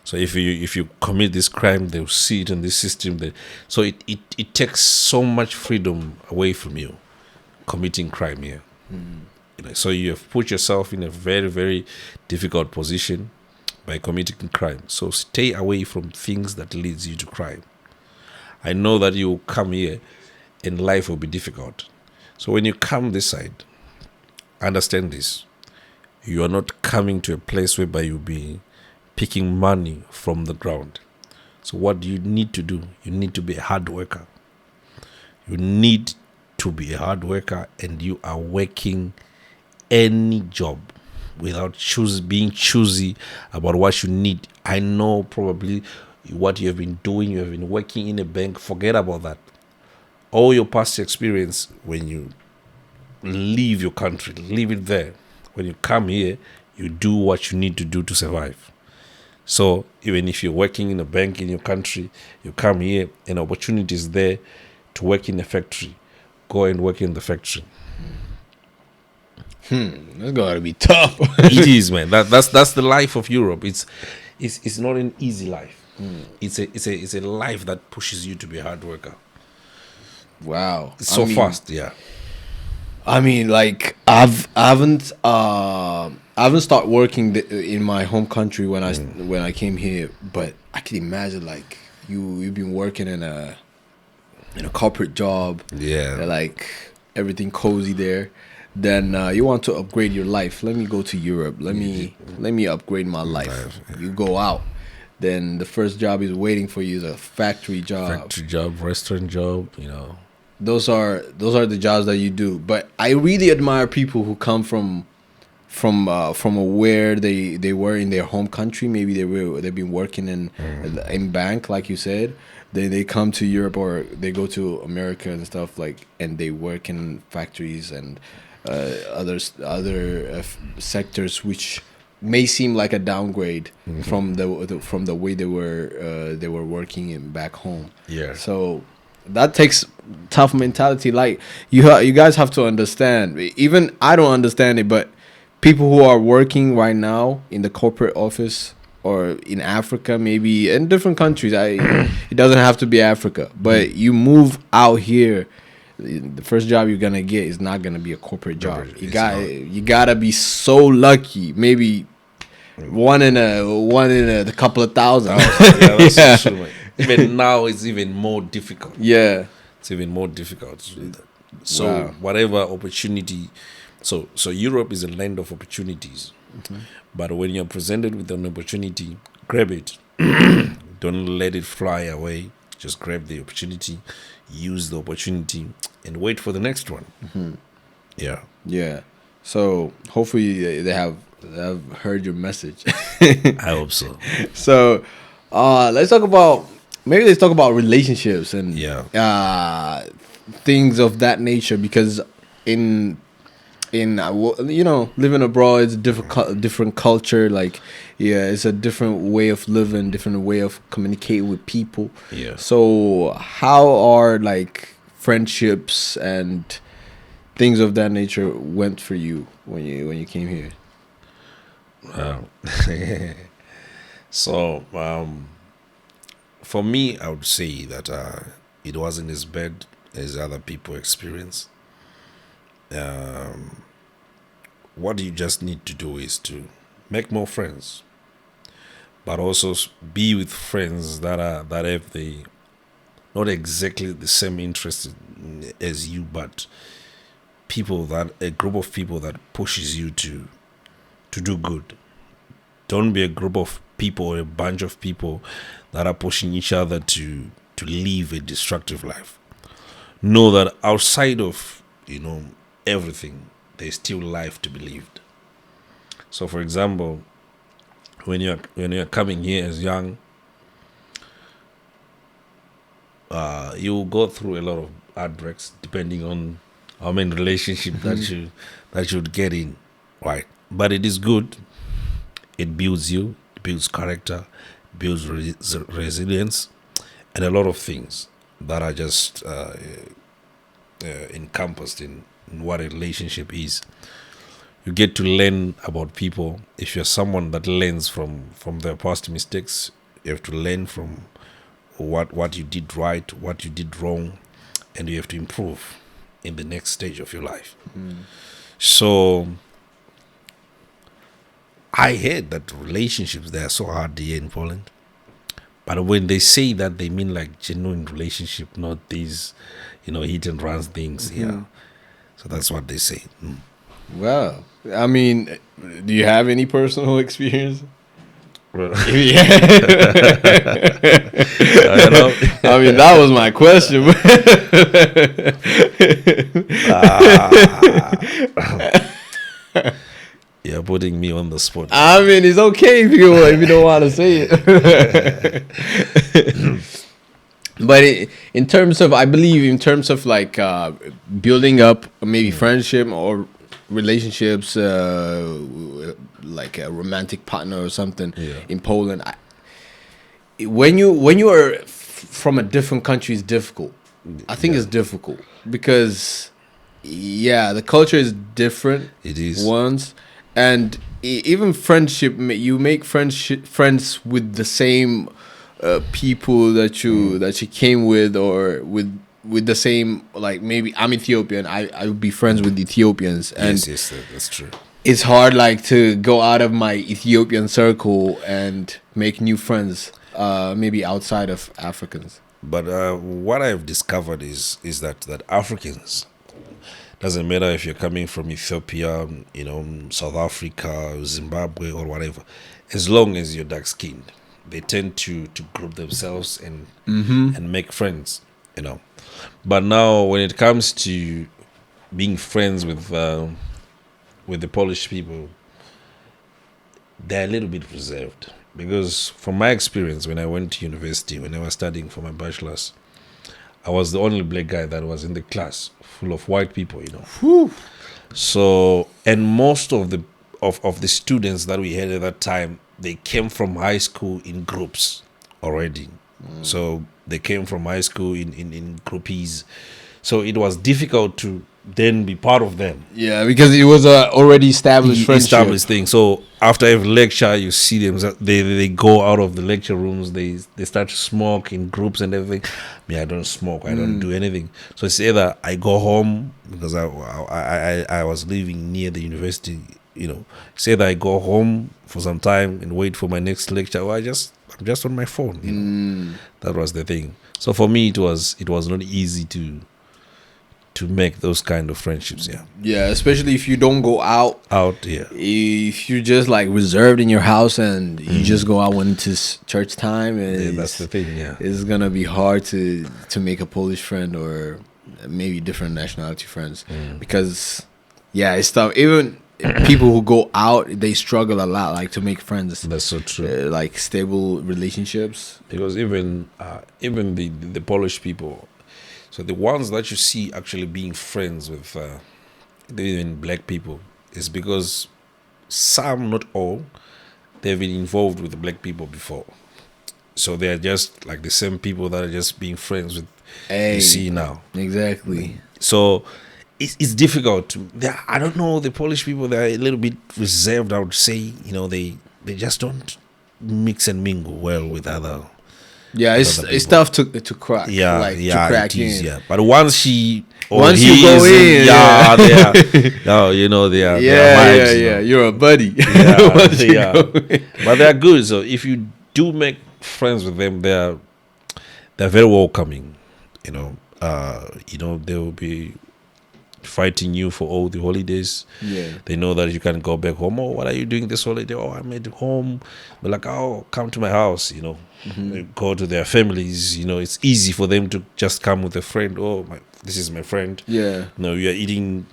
S2: So if you commit this crime, they'll see it in this system. So it takes so much freedom away from you committing crime here. So you have put yourself in a very, very difficult position by committing crime. So stay away from things that leads you to crime. I know that you come here and life will be difficult. So when you come this side, understand this. You are not coming to a place whereby you'll be picking money from the ground. So what do you need to do? You need to be a hard worker. You need to be a hard worker, and you are working any job without being choosy about what you need. I know probably what you have been doing. You have been working in a bank. Forget about that. all your past experience, when you leave your country, leave it there. When you come here, you do what you need to do to survive. So even if you're working in a bank in your country, you come here and opportunity is there to work in a factory. Go and work in the factory.
S3: That's gotta be tough.
S2: It is, man. That's the life of Europe. It's not an easy life. It's a life that pushes you to be a hard worker.
S3: Wow.
S2: It's so fast, yeah.
S3: I mean, like I haven't started working in my home country when I came here, but I can imagine like you've been working in a corporate job, like everything cozy there. Then you want to upgrade your life. Let me go to Europe. Let me upgrade my life. You go out. Then the first job is waiting for you is a factory job,
S2: restaurant job.
S3: Those are the jobs that you do. But I really admire people who come from where they were in their home country. Maybe they've been working in bank, like you said. Then they come to Europe or they go to America and stuff and they work in factories and other sectors, which may seem like a downgrade from the way they were working in back home.
S2: Yeah.
S3: So that takes tough mentality. Like you guys have to understand. Even I don't understand it, but people who are working right now in the corporate office or in Africa, maybe in different countries, it doesn't have to be Africa, but you move out here, the first job you're gonna get is not gonna be a corporate job. You gotta be so lucky. Maybe one in a couple of thousand.
S2: That's true, man. Even now, it's even more difficult.
S3: Yeah,
S2: it's even more difficult to do that. So whatever opportunity, so Europe is a land of opportunities. But when you're presented with an opportunity, grab it. Don't let it fly away. Just grab the opportunity, use the opportunity, and wait for the next one. Yeah.
S3: So hopefully they have heard your message.
S2: I hope so.
S3: So let's talk about relationships and things of that nature, because in living abroad is a different culture. It's a different way of living, different way of communicating with people. So how are friendships and things of that nature went for you when you came here?
S2: So for me, I would say that it wasn't as bad as other people experience. What you just need to do is to make more friends, but also be with friends that have not exactly the same interest as you, but a group of people that pushes you to do good. Don't be a group of people or a bunch of people that are pushing each other to live a destructive life. Know that outside of everything, there's still life to be lived. So, for example, when you're coming here as young, you'll go through a lot of heartbreaks depending on how many relationships that you'd get in, right? But it is good. It builds you, it builds character, builds resilience, and a lot of things that are just encompassed in what a relationship is. You get to learn about people. If you're someone that learns from their past mistakes, you have to learn from what you did right, what you did wrong, and you have to improve in the next stage of your life. So I heard that relationships, they are so hard here in Poland. But when they say that, they mean genuine relationship, not these, hit and run things. Yeah. So that's what they say.
S3: Well, I mean, do you have any personal experience?
S2: Well,
S3: I mean, that was my question.
S2: You're putting me on the spot.
S3: I mean, it's okay if you don't want to say it. But in terms of, I believe, in terms of like building up maybe friendship or relationships, like a romantic partner or something in Poland, when you are from a different country, is difficult. I think it's difficult because the culture is different.
S2: It is.
S3: Once, and even friendship, you make friends with the same people that you came with, or with the same, like maybe I'm Ethiopian, I would be friends with Ethiopians, and
S2: Yes, that's true.
S3: it's hard like to go out of my Ethiopian circle and make new friends, maybe outside of Africans.
S2: But what I've discovered is that Africans, doesn't matter if you're coming from Ethiopia, South Africa, Zimbabwe, or whatever, as long as you're dark skinned, they tend to group themselves and make friends, But now when it comes to being friends with the Polish people, they're a little bit reserved. Because from my experience, when I went to university, when I was studying for my bachelor's, I was the only black guy that was in the class full of white people,
S3: Whew.
S2: So, and most of the students that we had at that time, they came from high school in groups already. So they came from high school in groupies. So it was difficult to then be part of them.
S3: Yeah, because it was a already established friendship.
S2: Established thing. So after every lecture, you see them. They go out of the lecture rooms. They start to smoke in groups and everything. Me, I don't smoke. I don't do anything. So it's either I go home, because I was living near the university. It's either I go home for some time and wait for my next lecture, or I'm just on my phone. That was the thing. So for me, it was not easy to make those kind of friendships.
S3: Yeah, especially if you don't go out. If you're just like reserved in your house and you just go out when it's church time,
S2: that's the thing.
S3: It's gonna be hard to make a Polish friend or maybe different nationality friends, because it's tough. Even people who go out, they struggle a lot, like to make friends.
S2: That's so true.
S3: Like stable relationships.
S2: Because even the Polish people, so the ones that you see actually being friends with even black people, is because some, not all, they've been involved with the black people before. So they are just like the same people that are just being friends with you see now.
S3: Exactly.
S2: So it's difficult to. I don't know, the Polish people, they're a little bit reserved, I would say. They just don't mix and mingle well with other.
S3: Yeah, it's tough to crack. To crack
S2: it is,
S3: in.
S2: But once you go in,
S3: they are.
S2: they are.
S3: Yeah. You're a buddy.
S2: But they're good. So if you do make friends with them, they're very welcoming. They will be fighting you for all the holidays. They know that you can go back home. Oh, what are you doing this holiday? Oh, I'm at home. But like, oh, come to my house. Go to their families. It's easy for them to just come with a friend. Oh, this is my friend.
S3: Yeah.
S2: We are eating,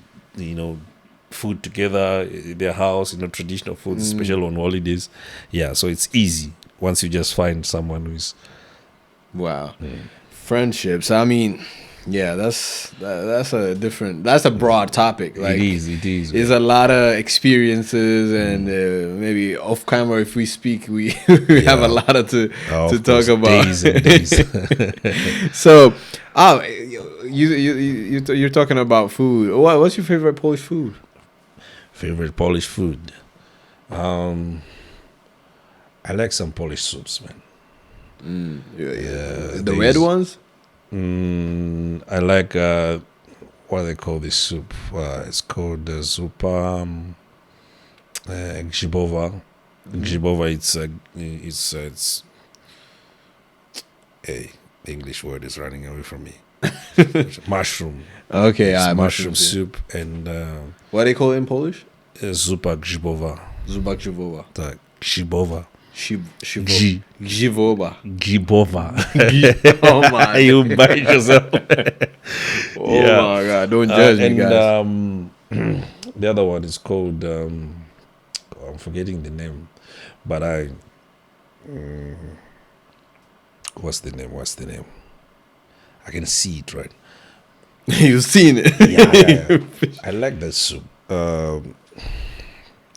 S2: food together in their house. Traditional food, especially on holidays. Yeah, so it's easy once you just find someone who's.
S3: Wow. Friendships. I mean, that's a broad topic. Like,
S2: it is.
S3: There's a lot of experiences, and maybe off camera, if we speak, we have a lot to talk about.
S2: Days and days.
S3: So, you're talking about food. What's your favorite Polish food?
S2: Favorite Polish food. I like some Polish soups, man.
S3: The red ones.
S2: I like what do they call this soup? It's called zupa grzybowa. Grzybowa. It's the English word is running away from me. Mushroom.
S3: Okay,
S2: mushroom soup and
S3: what do they call it in Polish?
S2: Zupa grzybowa.
S3: Zupa grzybowa.
S2: Tak, grzybowa.
S3: Grzybowa.
S2: Oh
S3: my!
S2: You bite yourself.
S3: My God! Don't judge me, guys.
S2: The other one is called. I'm forgetting the name, but what's the name? I can see it, right?
S3: You've seen it.
S2: Yeah. I like that soup.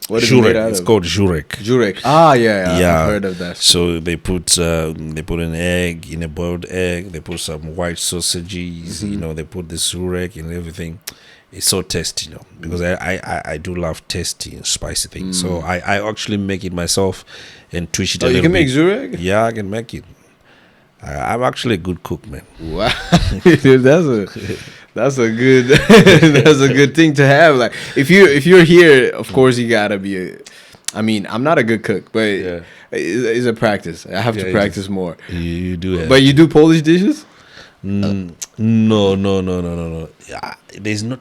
S3: What is it made out
S2: It's
S3: of?
S2: called jurek.
S3: Jurek. Ah, yeah.
S2: Yeah.
S3: I've heard of that.
S2: So they put an egg in a boiled egg. They put some white sausages. You know, they put the jurek and everything. It's so tasty, you know, because I do love tasty and spicy things. So I actually make it myself and twitch it a
S3: Oh, you
S2: little
S3: can make
S2: bit.
S3: jurek?
S2: Yeah, I can make it. I'm actually a good cook, man.
S3: Wow, that's a good that's a good thing to have. Like if you're here, of course you gotta be. I mean, I'm not a good cook, but
S2: Yeah.
S3: it's a practice. I have to
S2: Yeah,
S3: practice more.
S2: You do it.
S3: But you do Polish dishes?
S2: No. Yeah, there's not.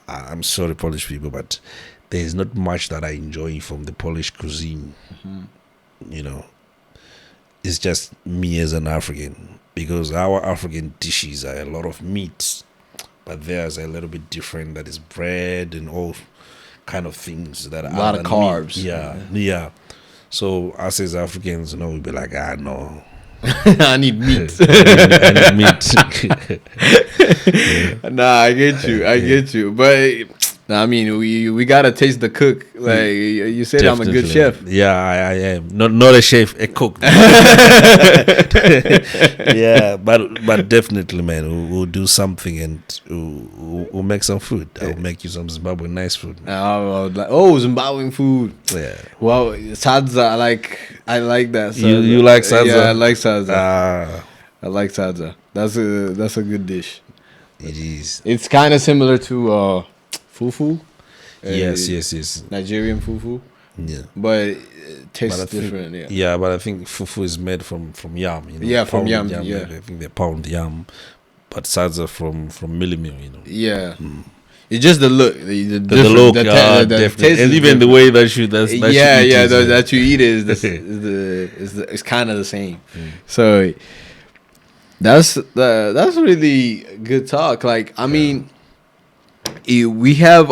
S2: I'm sorry, Polish people, but there's not much that I enjoy from the Polish cuisine. You know, it's just me as an African, because our African dishes are a lot of meat, but theirs are a little bit different. That is bread and all kind of things that are
S3: A lot of
S2: other
S3: carbs.
S2: meat. Yeah. So us as Africans, you know, we'll be like, no.
S3: I need meat.
S2: I need meat.
S3: Nah, I get you. But nah, I mean, we gotta taste the cook. Like you said, I'm a good
S2: Definitely.
S3: chef.
S2: Yeah, I am not a chef, a cook. Yeah, but definitely, man, we'll do something and we'll make some food. I'll make you some Zimbabwean nice food.
S3: Zimbabwean food.
S2: Yeah.
S3: Well, sadza, I like that.
S2: You like sadza?
S3: Yeah, I like sadza.
S2: Ah,
S3: I like sadza. That's a good dish.
S2: it is.
S3: It's kind of similar to fufu.
S2: Yes.
S3: Nigerian fufu,
S2: Yeah.
S3: but it tastes
S2: But I think-
S3: different. Yeah.
S2: but I think fufu is made from yam. You know,
S3: Yeah, from
S2: pounded
S3: yam, yeah.
S2: I think they pound yam, but sadza from meal. You know.
S3: Yeah. It's just the look, the
S2: The look,
S3: the
S2: definitely.
S3: taste
S2: And
S3: is
S2: even the
S3: different.
S2: way that you that you eat is,
S3: that you eat is it's kind of the same. So that's really good talk. Like I mean, we have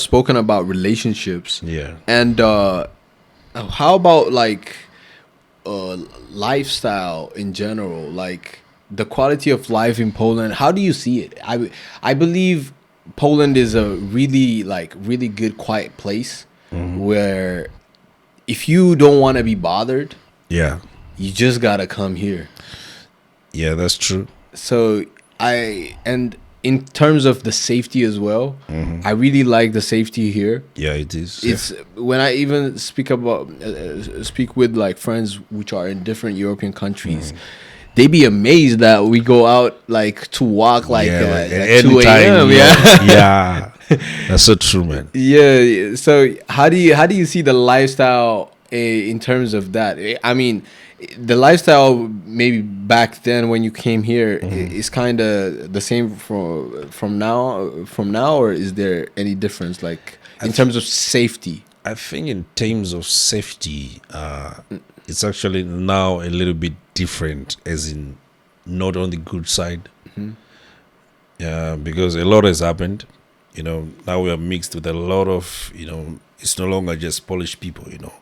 S3: spoken about relationships.
S2: Yeah.
S3: And how about like lifestyle in general, like the quality of life in Poland? How do you see it? I believe Poland is a really good quiet place where if you don't want to be bothered,
S2: Yeah.
S3: you just gotta come here.
S2: Yeah, that's true.
S3: So and in terms of the safety as well, I really like the safety here.
S2: Yeah, it is.
S3: It's when I even speak with like friends which are in different European countries, they be amazed that we go out like to walk like at 2 a.m.
S2: Yeah. That's so true, man.
S3: Yeah. So how do you see the lifestyle in terms of that? I mean, the lifestyle maybe back then when you came here is kind of the same from now, or is there any difference like in terms of safety?
S2: I think in terms of safety, it's actually now a little bit different, as in not on the good side. Because a lot has happened. You know, now we are mixed with a lot of, you know, it's no longer just Polish people, you know.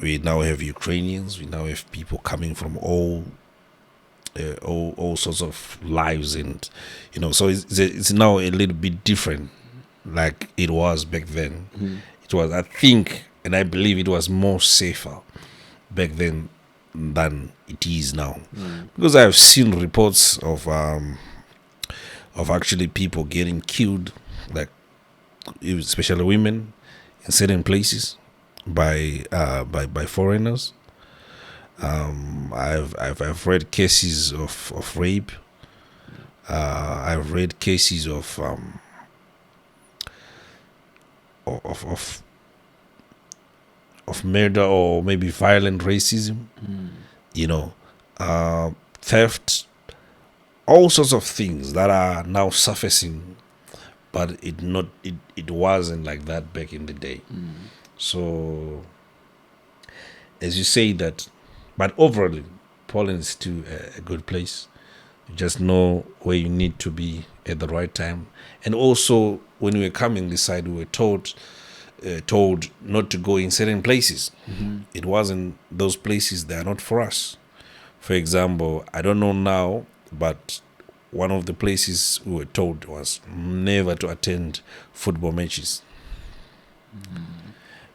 S2: We now have Ukrainians. We now have people coming from all sorts of lives, and you know, so it's now a little bit different, like it was back then. It was, I think, and I believe it was more safer back then than it is now, because I've seen reports of actually people getting killed, like especially women in certain places by foreigners. I've read cases of rape. I've read cases of murder or maybe violent racism. You know, theft, all sorts of things that are now surfacing, but it wasn't like that back in the day. So, as you say that, but overall, Poland is still a good place. You just know where you need to be at the right time. And also, when we were coming this side, we were told not to go in certain places. It wasn't those places. They are not for us. For example, I don't know now, but one of the places we were told was never to attend football matches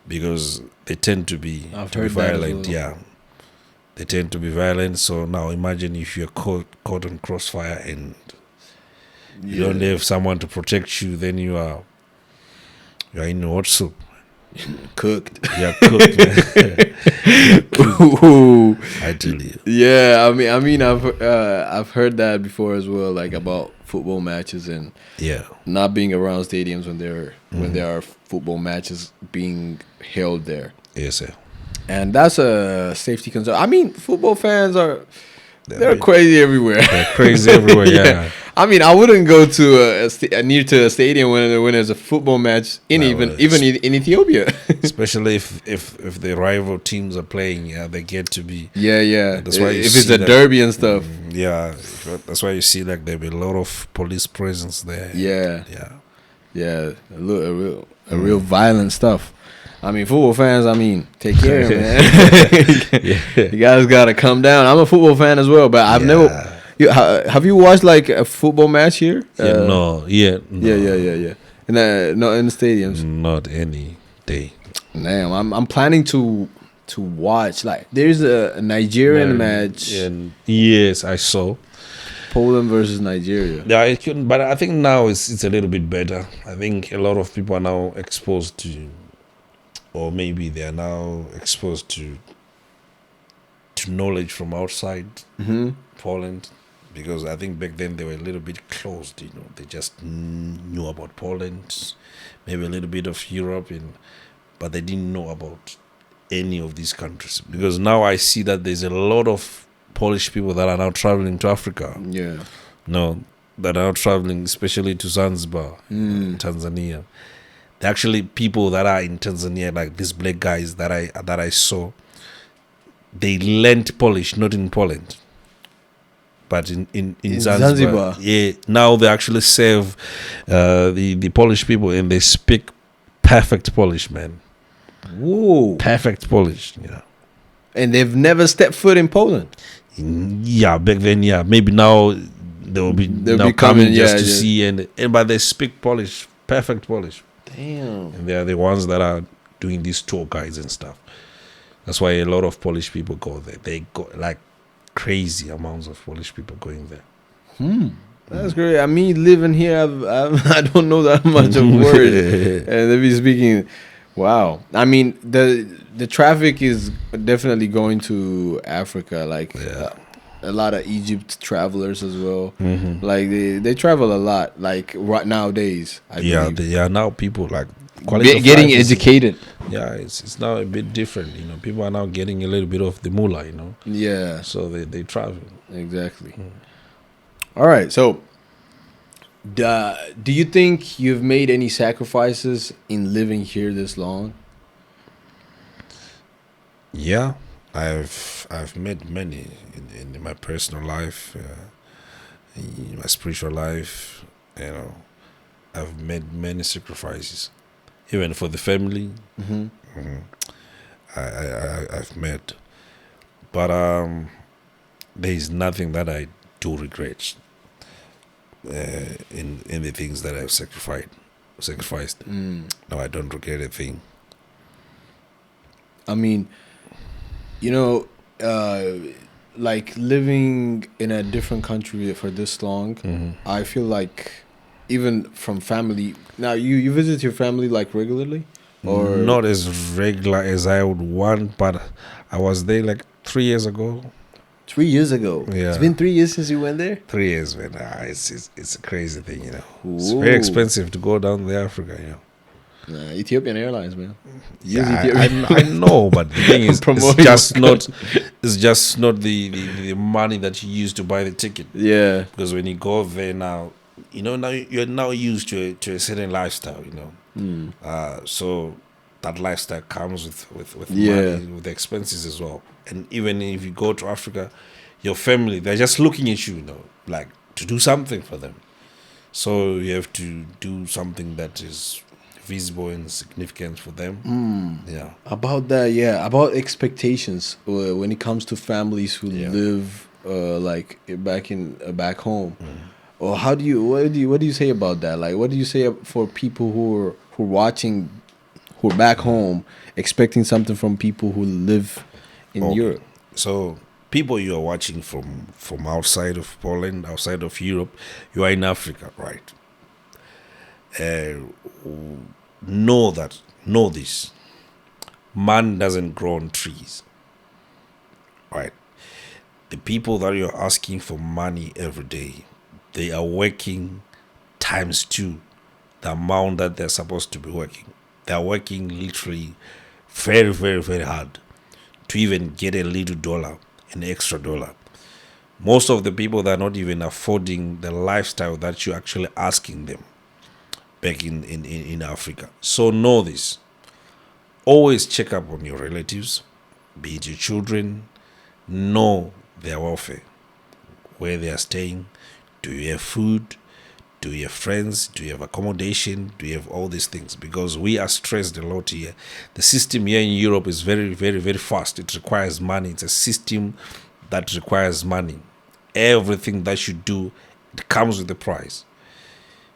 S2: because they tend to be
S3: I've
S2: to be
S3: heard that as
S2: violent.
S3: well.
S2: Yeah, they tend to be violent. So now imagine if you're caught on crossfire and you don't have someone to protect you, then you're in hot soup.
S3: Cooked.
S2: You're cooked, man.
S3: Ooh.
S2: I tell you.
S3: Yeah, I've heard that before as well, like about football matches and
S2: Yeah.
S3: not being around stadiums when there are football matches being held there,
S2: Yes, sir.
S3: and that's a safety concern. I mean, football fans they're crazy everywhere.
S2: They're crazy everywhere. Yeah.
S3: I mean, I wouldn't go to near to a stadium when there's a football match in
S2: No,
S3: even
S2: it's-
S3: in Ethiopia.
S2: Especially if the rival teams are playing, yeah, they get to be.
S3: Yeah.
S2: That's why you
S3: if it's
S2: see
S3: a
S2: that-
S3: derby and stuff.
S2: Yeah, that's why you see like there'll be a lot of police presence there.
S3: Yeah.
S2: Yeah.
S3: A real violent stuff. I mean, football fans, take care, man. You guys gotta come down. I'm a football fan as well, but I've never. Have you watched like a football match here?
S2: No.
S3: Yeah. In the stadiums.
S2: Not any day.
S3: Damn, I'm planning to watch. Like, there's a Nigerian match,
S2: And yes, I saw.
S3: Poland versus Nigeria.
S2: Yeah, it couldn't, but I think now it's a little bit better. I think a lot of people are now exposed to, or maybe they are now exposed to knowledge from outside Poland, because I think back then they were a little bit closed. They just knew about Poland, maybe a little bit of Europe, but they didn't know about any of these countries. Because now I see that there's a lot of Polish people that are now traveling to Africa.
S3: Yeah.
S2: No, that are now traveling, especially to Zanzibar, Tanzania. They're actually people that are in Tanzania, like these black guys that I saw. They learned Polish, not in Poland, but in Zanzibar. Yeah, now they actually serve the Polish people, and they speak perfect Polish, man.
S3: Whoa.
S2: Perfect Polish,
S3: And they've never stepped foot in Poland.
S2: Yeah, back then, yeah. Maybe now they'll be coming just to see, and but they speak Polish, perfect Polish.
S3: Damn.
S2: And they are the ones that are doing these tour guides and stuff. That's why a lot of Polish people go there. They go like crazy amounts of Polish people going there.
S3: That's great. I mean, living here, I don't know that much of words, and they be speaking. Wow. I mean, the traffic is definitely going to Africa. Like a lot of Egypt travelers as well. Like they travel a lot. Like right nowadays. I believe.
S2: Now people like quality of
S3: getting
S2: life is-
S3: educated.
S2: Yeah, it's now a bit different. People are now getting a little bit of the moolah.
S3: Yeah.
S2: So they travel.
S3: Exactly. All right. So, do you think you've made any sacrifices in living here this long?
S2: Yeah, I've made many in my personal life, in my spiritual life. I've made many sacrifices, even for the family. I've made, but there is nothing that I do regret in the things that I've sacrificed. No, I don't regret a thing.
S3: I mean, like living in a different country for this long, I feel like even from family. Now, you visit your family like regularly, or
S2: not as regular as I would want, but I was there like 3 years ago.
S3: 3 years ago.
S2: Yeah.
S3: It's been 3 years since you went there.
S2: 3 years, man. It's a crazy thing, It's
S3: Whoa.
S2: very expensive to go down to Africa,
S3: Ethiopian Airlines, man.
S2: Yeah, I know, but the thing is,
S3: Promoting
S2: it's just not the money that you use to buy the ticket.
S3: Yeah.
S2: Because when you go there now, now you're now used to a certain lifestyle, so that lifestyle comes with money, with expenses as well. And even if you go to Africa, your family, they're just looking at you, like to do something for them. So you have to do something that is visible and significant for them. Yeah.
S3: About that, yeah, about expectations when it comes to families who
S2: Yeah.
S3: live like back home. Or how do you what do you say about that? Like, what do you say for people who are watching, who are back home, expecting something from people who live in
S2: Okay.
S3: Europe?
S2: So people you are watching from outside of Poland, outside of Europe, you are in Africa, right? Know this. Man doesn't grow on trees, right? The people that you're asking for money every day, they are working times 2 the amount that they're supposed to be working. They're working literally very, very, very hard to even get a little dollar, an extra dollar. Most of the people that are not even affording the lifestyle that you're actually asking them back in Africa. So know this. Always check up on your relatives, be it your children. Know their welfare, where they are staying. Do you have food? Do you have friends? Do you have accommodation? Do you have all these things? Because we are stressed a lot here. The system here in Europe is very, very, very fast. It requires money. It's a system that requires money. Everything that you do, it comes with a price.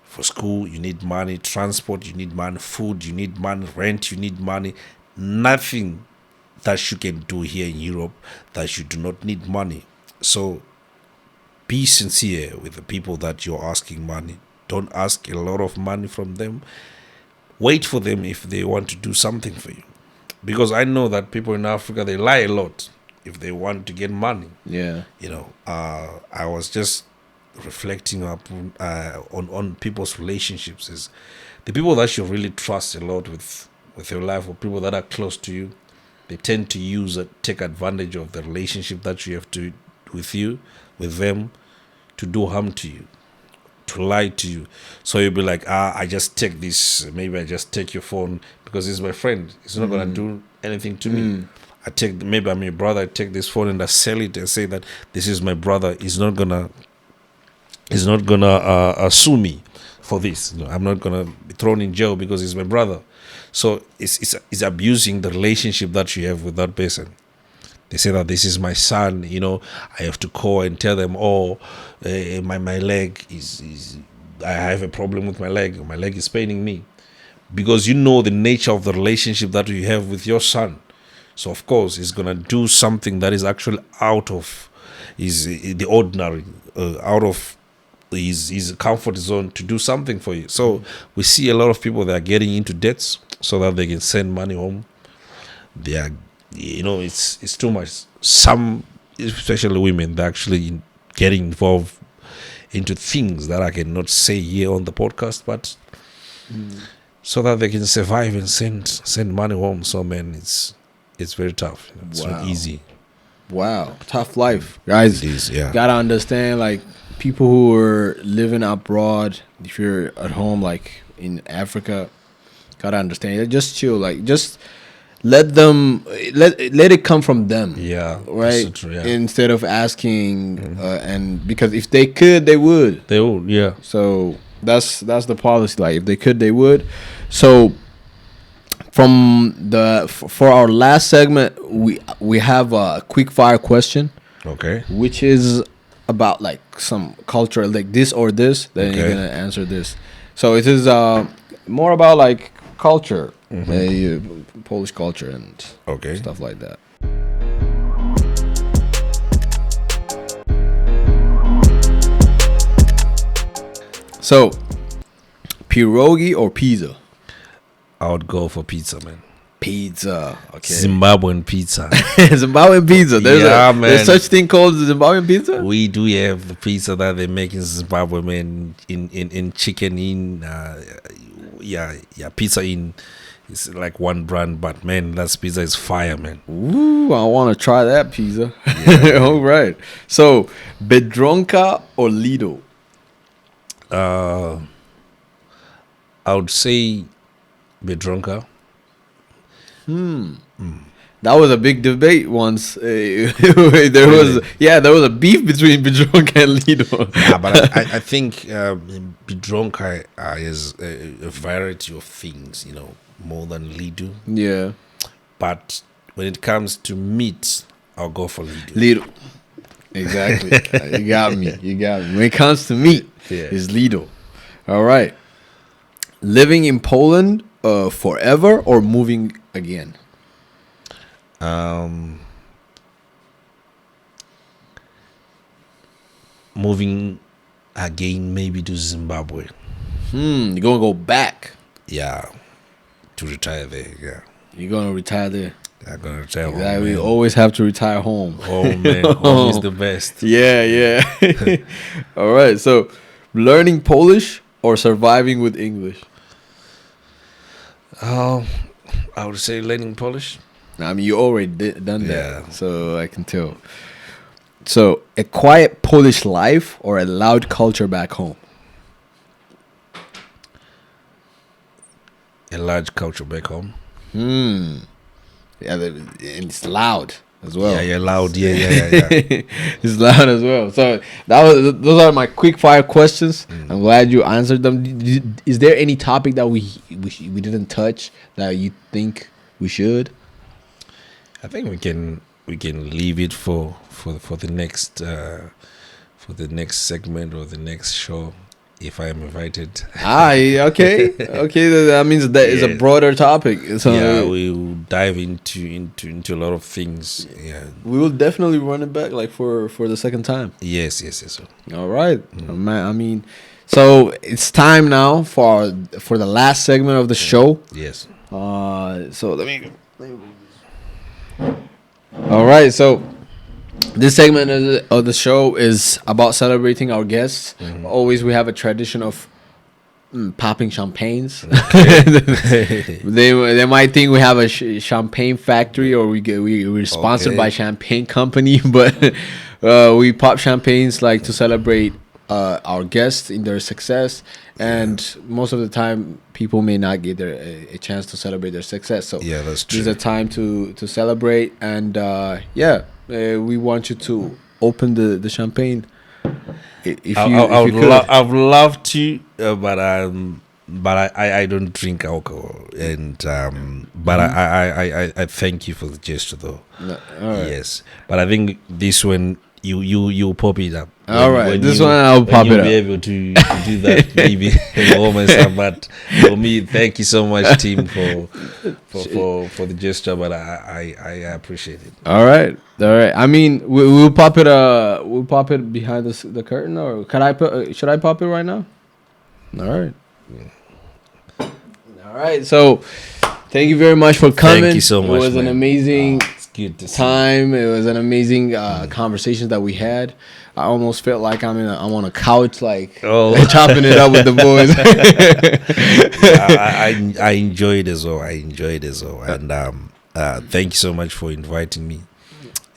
S2: For school, you need money. Transport, you need money. Food, you need money. Rent, you need money. Nothing that you can do here in Europe that you do not need money. So be sincere with the people that you're asking money. Don't ask a lot of money from them. Wait for them if they want to do something for you. Because I know that people in Africa, they lie a lot if they want to get money.
S3: Yeah.
S2: I was just reflecting on people's relationships. Is the people that you really trust a lot with your life, or people that are close to you, they tend to take advantage of the relationship that you have with them, to do harm to you, to lie to you. So you'll be like, I just take this, maybe I just take your phone because he's my friend. He's not gonna do anything to me. Maybe I'm your brother, I take this phone and I sell it and say that this is my brother. He's not gonna sue me for this. I'm not gonna be thrown in jail because he's my brother. So it's abusing the relationship that you have with that person. They say that this is my son, I have to call and tell them, my leg is I have a problem with my leg is paining me. Because you know the nature of the relationship that you have with your son. So of course he's gonna do something that is actually out of the ordinary, out of his comfort zone, to do something for you. So we see a lot of people that are getting into debts so that they can send money home. They are, it's too much. Some, especially women, they're actually getting involved into things that I cannot say here on the podcast, but so that they can survive and send money home. So man, it's very tough. It's not easy.
S3: Wow, tough life, guys.
S2: It is, yeah.
S3: Gotta understand, like, people who are living abroad. If you're at home, like in Africa, gotta understand. Just chill, like, just let them let it come from them.
S2: Yeah,
S3: right.
S2: that's true, yeah.
S3: Instead of asking, and because if they could, they would.
S2: They would, yeah.
S3: So that's the policy. Like, if they could, they would. So for our last segment, we have a quick fire question.
S2: Okay.
S3: Which is about like some culture, like this or this. Then you're gonna answer this. So it is more about like culture, Polish culture and stuff like that. So, pierogi or pizza?
S2: I would go for pizza, man.
S3: Pizza, okay.
S2: Zimbabwean pizza.
S3: Zimbabwean pizza.
S2: Man.
S3: There's such thing called Zimbabwean pizza.
S2: We do have the pizza that they make in Zimbabwe, man. In Chicken Inn, Pizza Inn. It's like one brand, but man, that pizza is fire, man.
S3: Ooh, I want to try that pizza. Yeah. All right. So, Biedronka or Lido?
S2: I would say Biedronka.
S3: That was a big debate once. There was a beef between Bidronka and Lido.
S2: Yeah, but I think Bidronka is a variety of things, more than Lido.
S3: Yeah.
S2: But when it comes to meat, I'll go for Lido.
S3: Lido. Exactly. You got me. When it comes to meat, it's Lido. All right. Living in Poland forever or moving again?
S2: Moving again, maybe to Zimbabwe.
S3: You're gonna go back.
S2: Yeah, to retire there. Yeah,
S3: you're gonna retire there.
S2: I'm gonna retire home.
S3: Yeah, we always have to retire home.
S2: Home, man. Home is the best.
S3: Yeah. All right. So, learning Polish or surviving with English?
S2: I would say learning Polish.
S3: I mean, you already done that,
S2: Yeah.
S3: so I can tell. So, a quiet Polish life or a loud culture back home?
S2: A large culture back home.
S3: Yeah, and it's loud as well.
S2: Yeah, loud. Yeah.
S3: It's loud as well. So those are my quick fire questions. I'm glad you answered them. Is there any topic that we didn't touch that you think we should?
S2: I think we can leave it for the next segment or the next show if I am invited.
S3: Okay. That means that is a broader topic. So
S2: yeah, we will dive into a lot of things. Yeah,
S3: we will definitely run it back like for the second time.
S2: Yes.
S3: All right, I mean, so it's time now for the last segment of the show.
S2: Yes.
S3: So let me. All right, so this segment of the show is about celebrating our guests. Always we have a tradition of popping champagnes. They might think we have a champagne factory or we're sponsored by champagne company, but we pop champagnes like to celebrate our guests in their success, and most of the time people may not get a chance to celebrate their success. So
S2: yeah, that's true.
S3: This is a time to celebrate, and we want you to open the champagne.
S2: I'd love to, but I don't drink alcohol, and but I thank you for the gesture though.
S3: No, all right.
S2: Yes, but I think this one you pop it up.
S3: All right, this one I'll pop it up.
S2: You'll be able to do that maybe almost. But for me, thank you so much, team, for the gesture. But I appreciate it.
S3: All right. I mean, we'll pop it. We'll pop it behind the curtain, or should I pop it right now? All right. All right. So, thank you very much for coming.
S2: Thank you so much.
S3: It was an amazing
S2: good to
S3: time. It was an amazing conversation that we had. I almost felt like I'm on a couch, like chopping it up with the boys.
S2: I enjoyed it as well. And thank you so much for inviting me.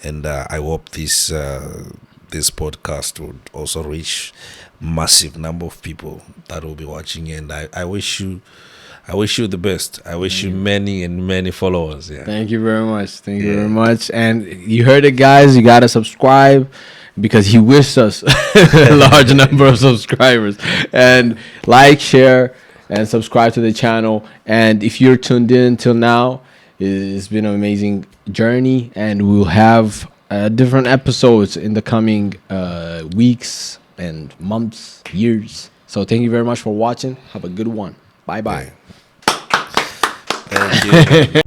S2: And I hope this podcast would also reach massive number of people that will be watching. And I wish you the best. I wish you many and many followers. Yeah.
S3: Thank you very much. Thank you very much. And you heard it, guys. You gotta subscribe, because he wished us a large number of subscribers. And like, share, and subscribe to the channel. And if you're tuned in till now, it's been an amazing journey, and we'll have different episodes in the coming weeks and months, years. So thank you very much for watching. Have a good one. Bye.
S2: Thank you.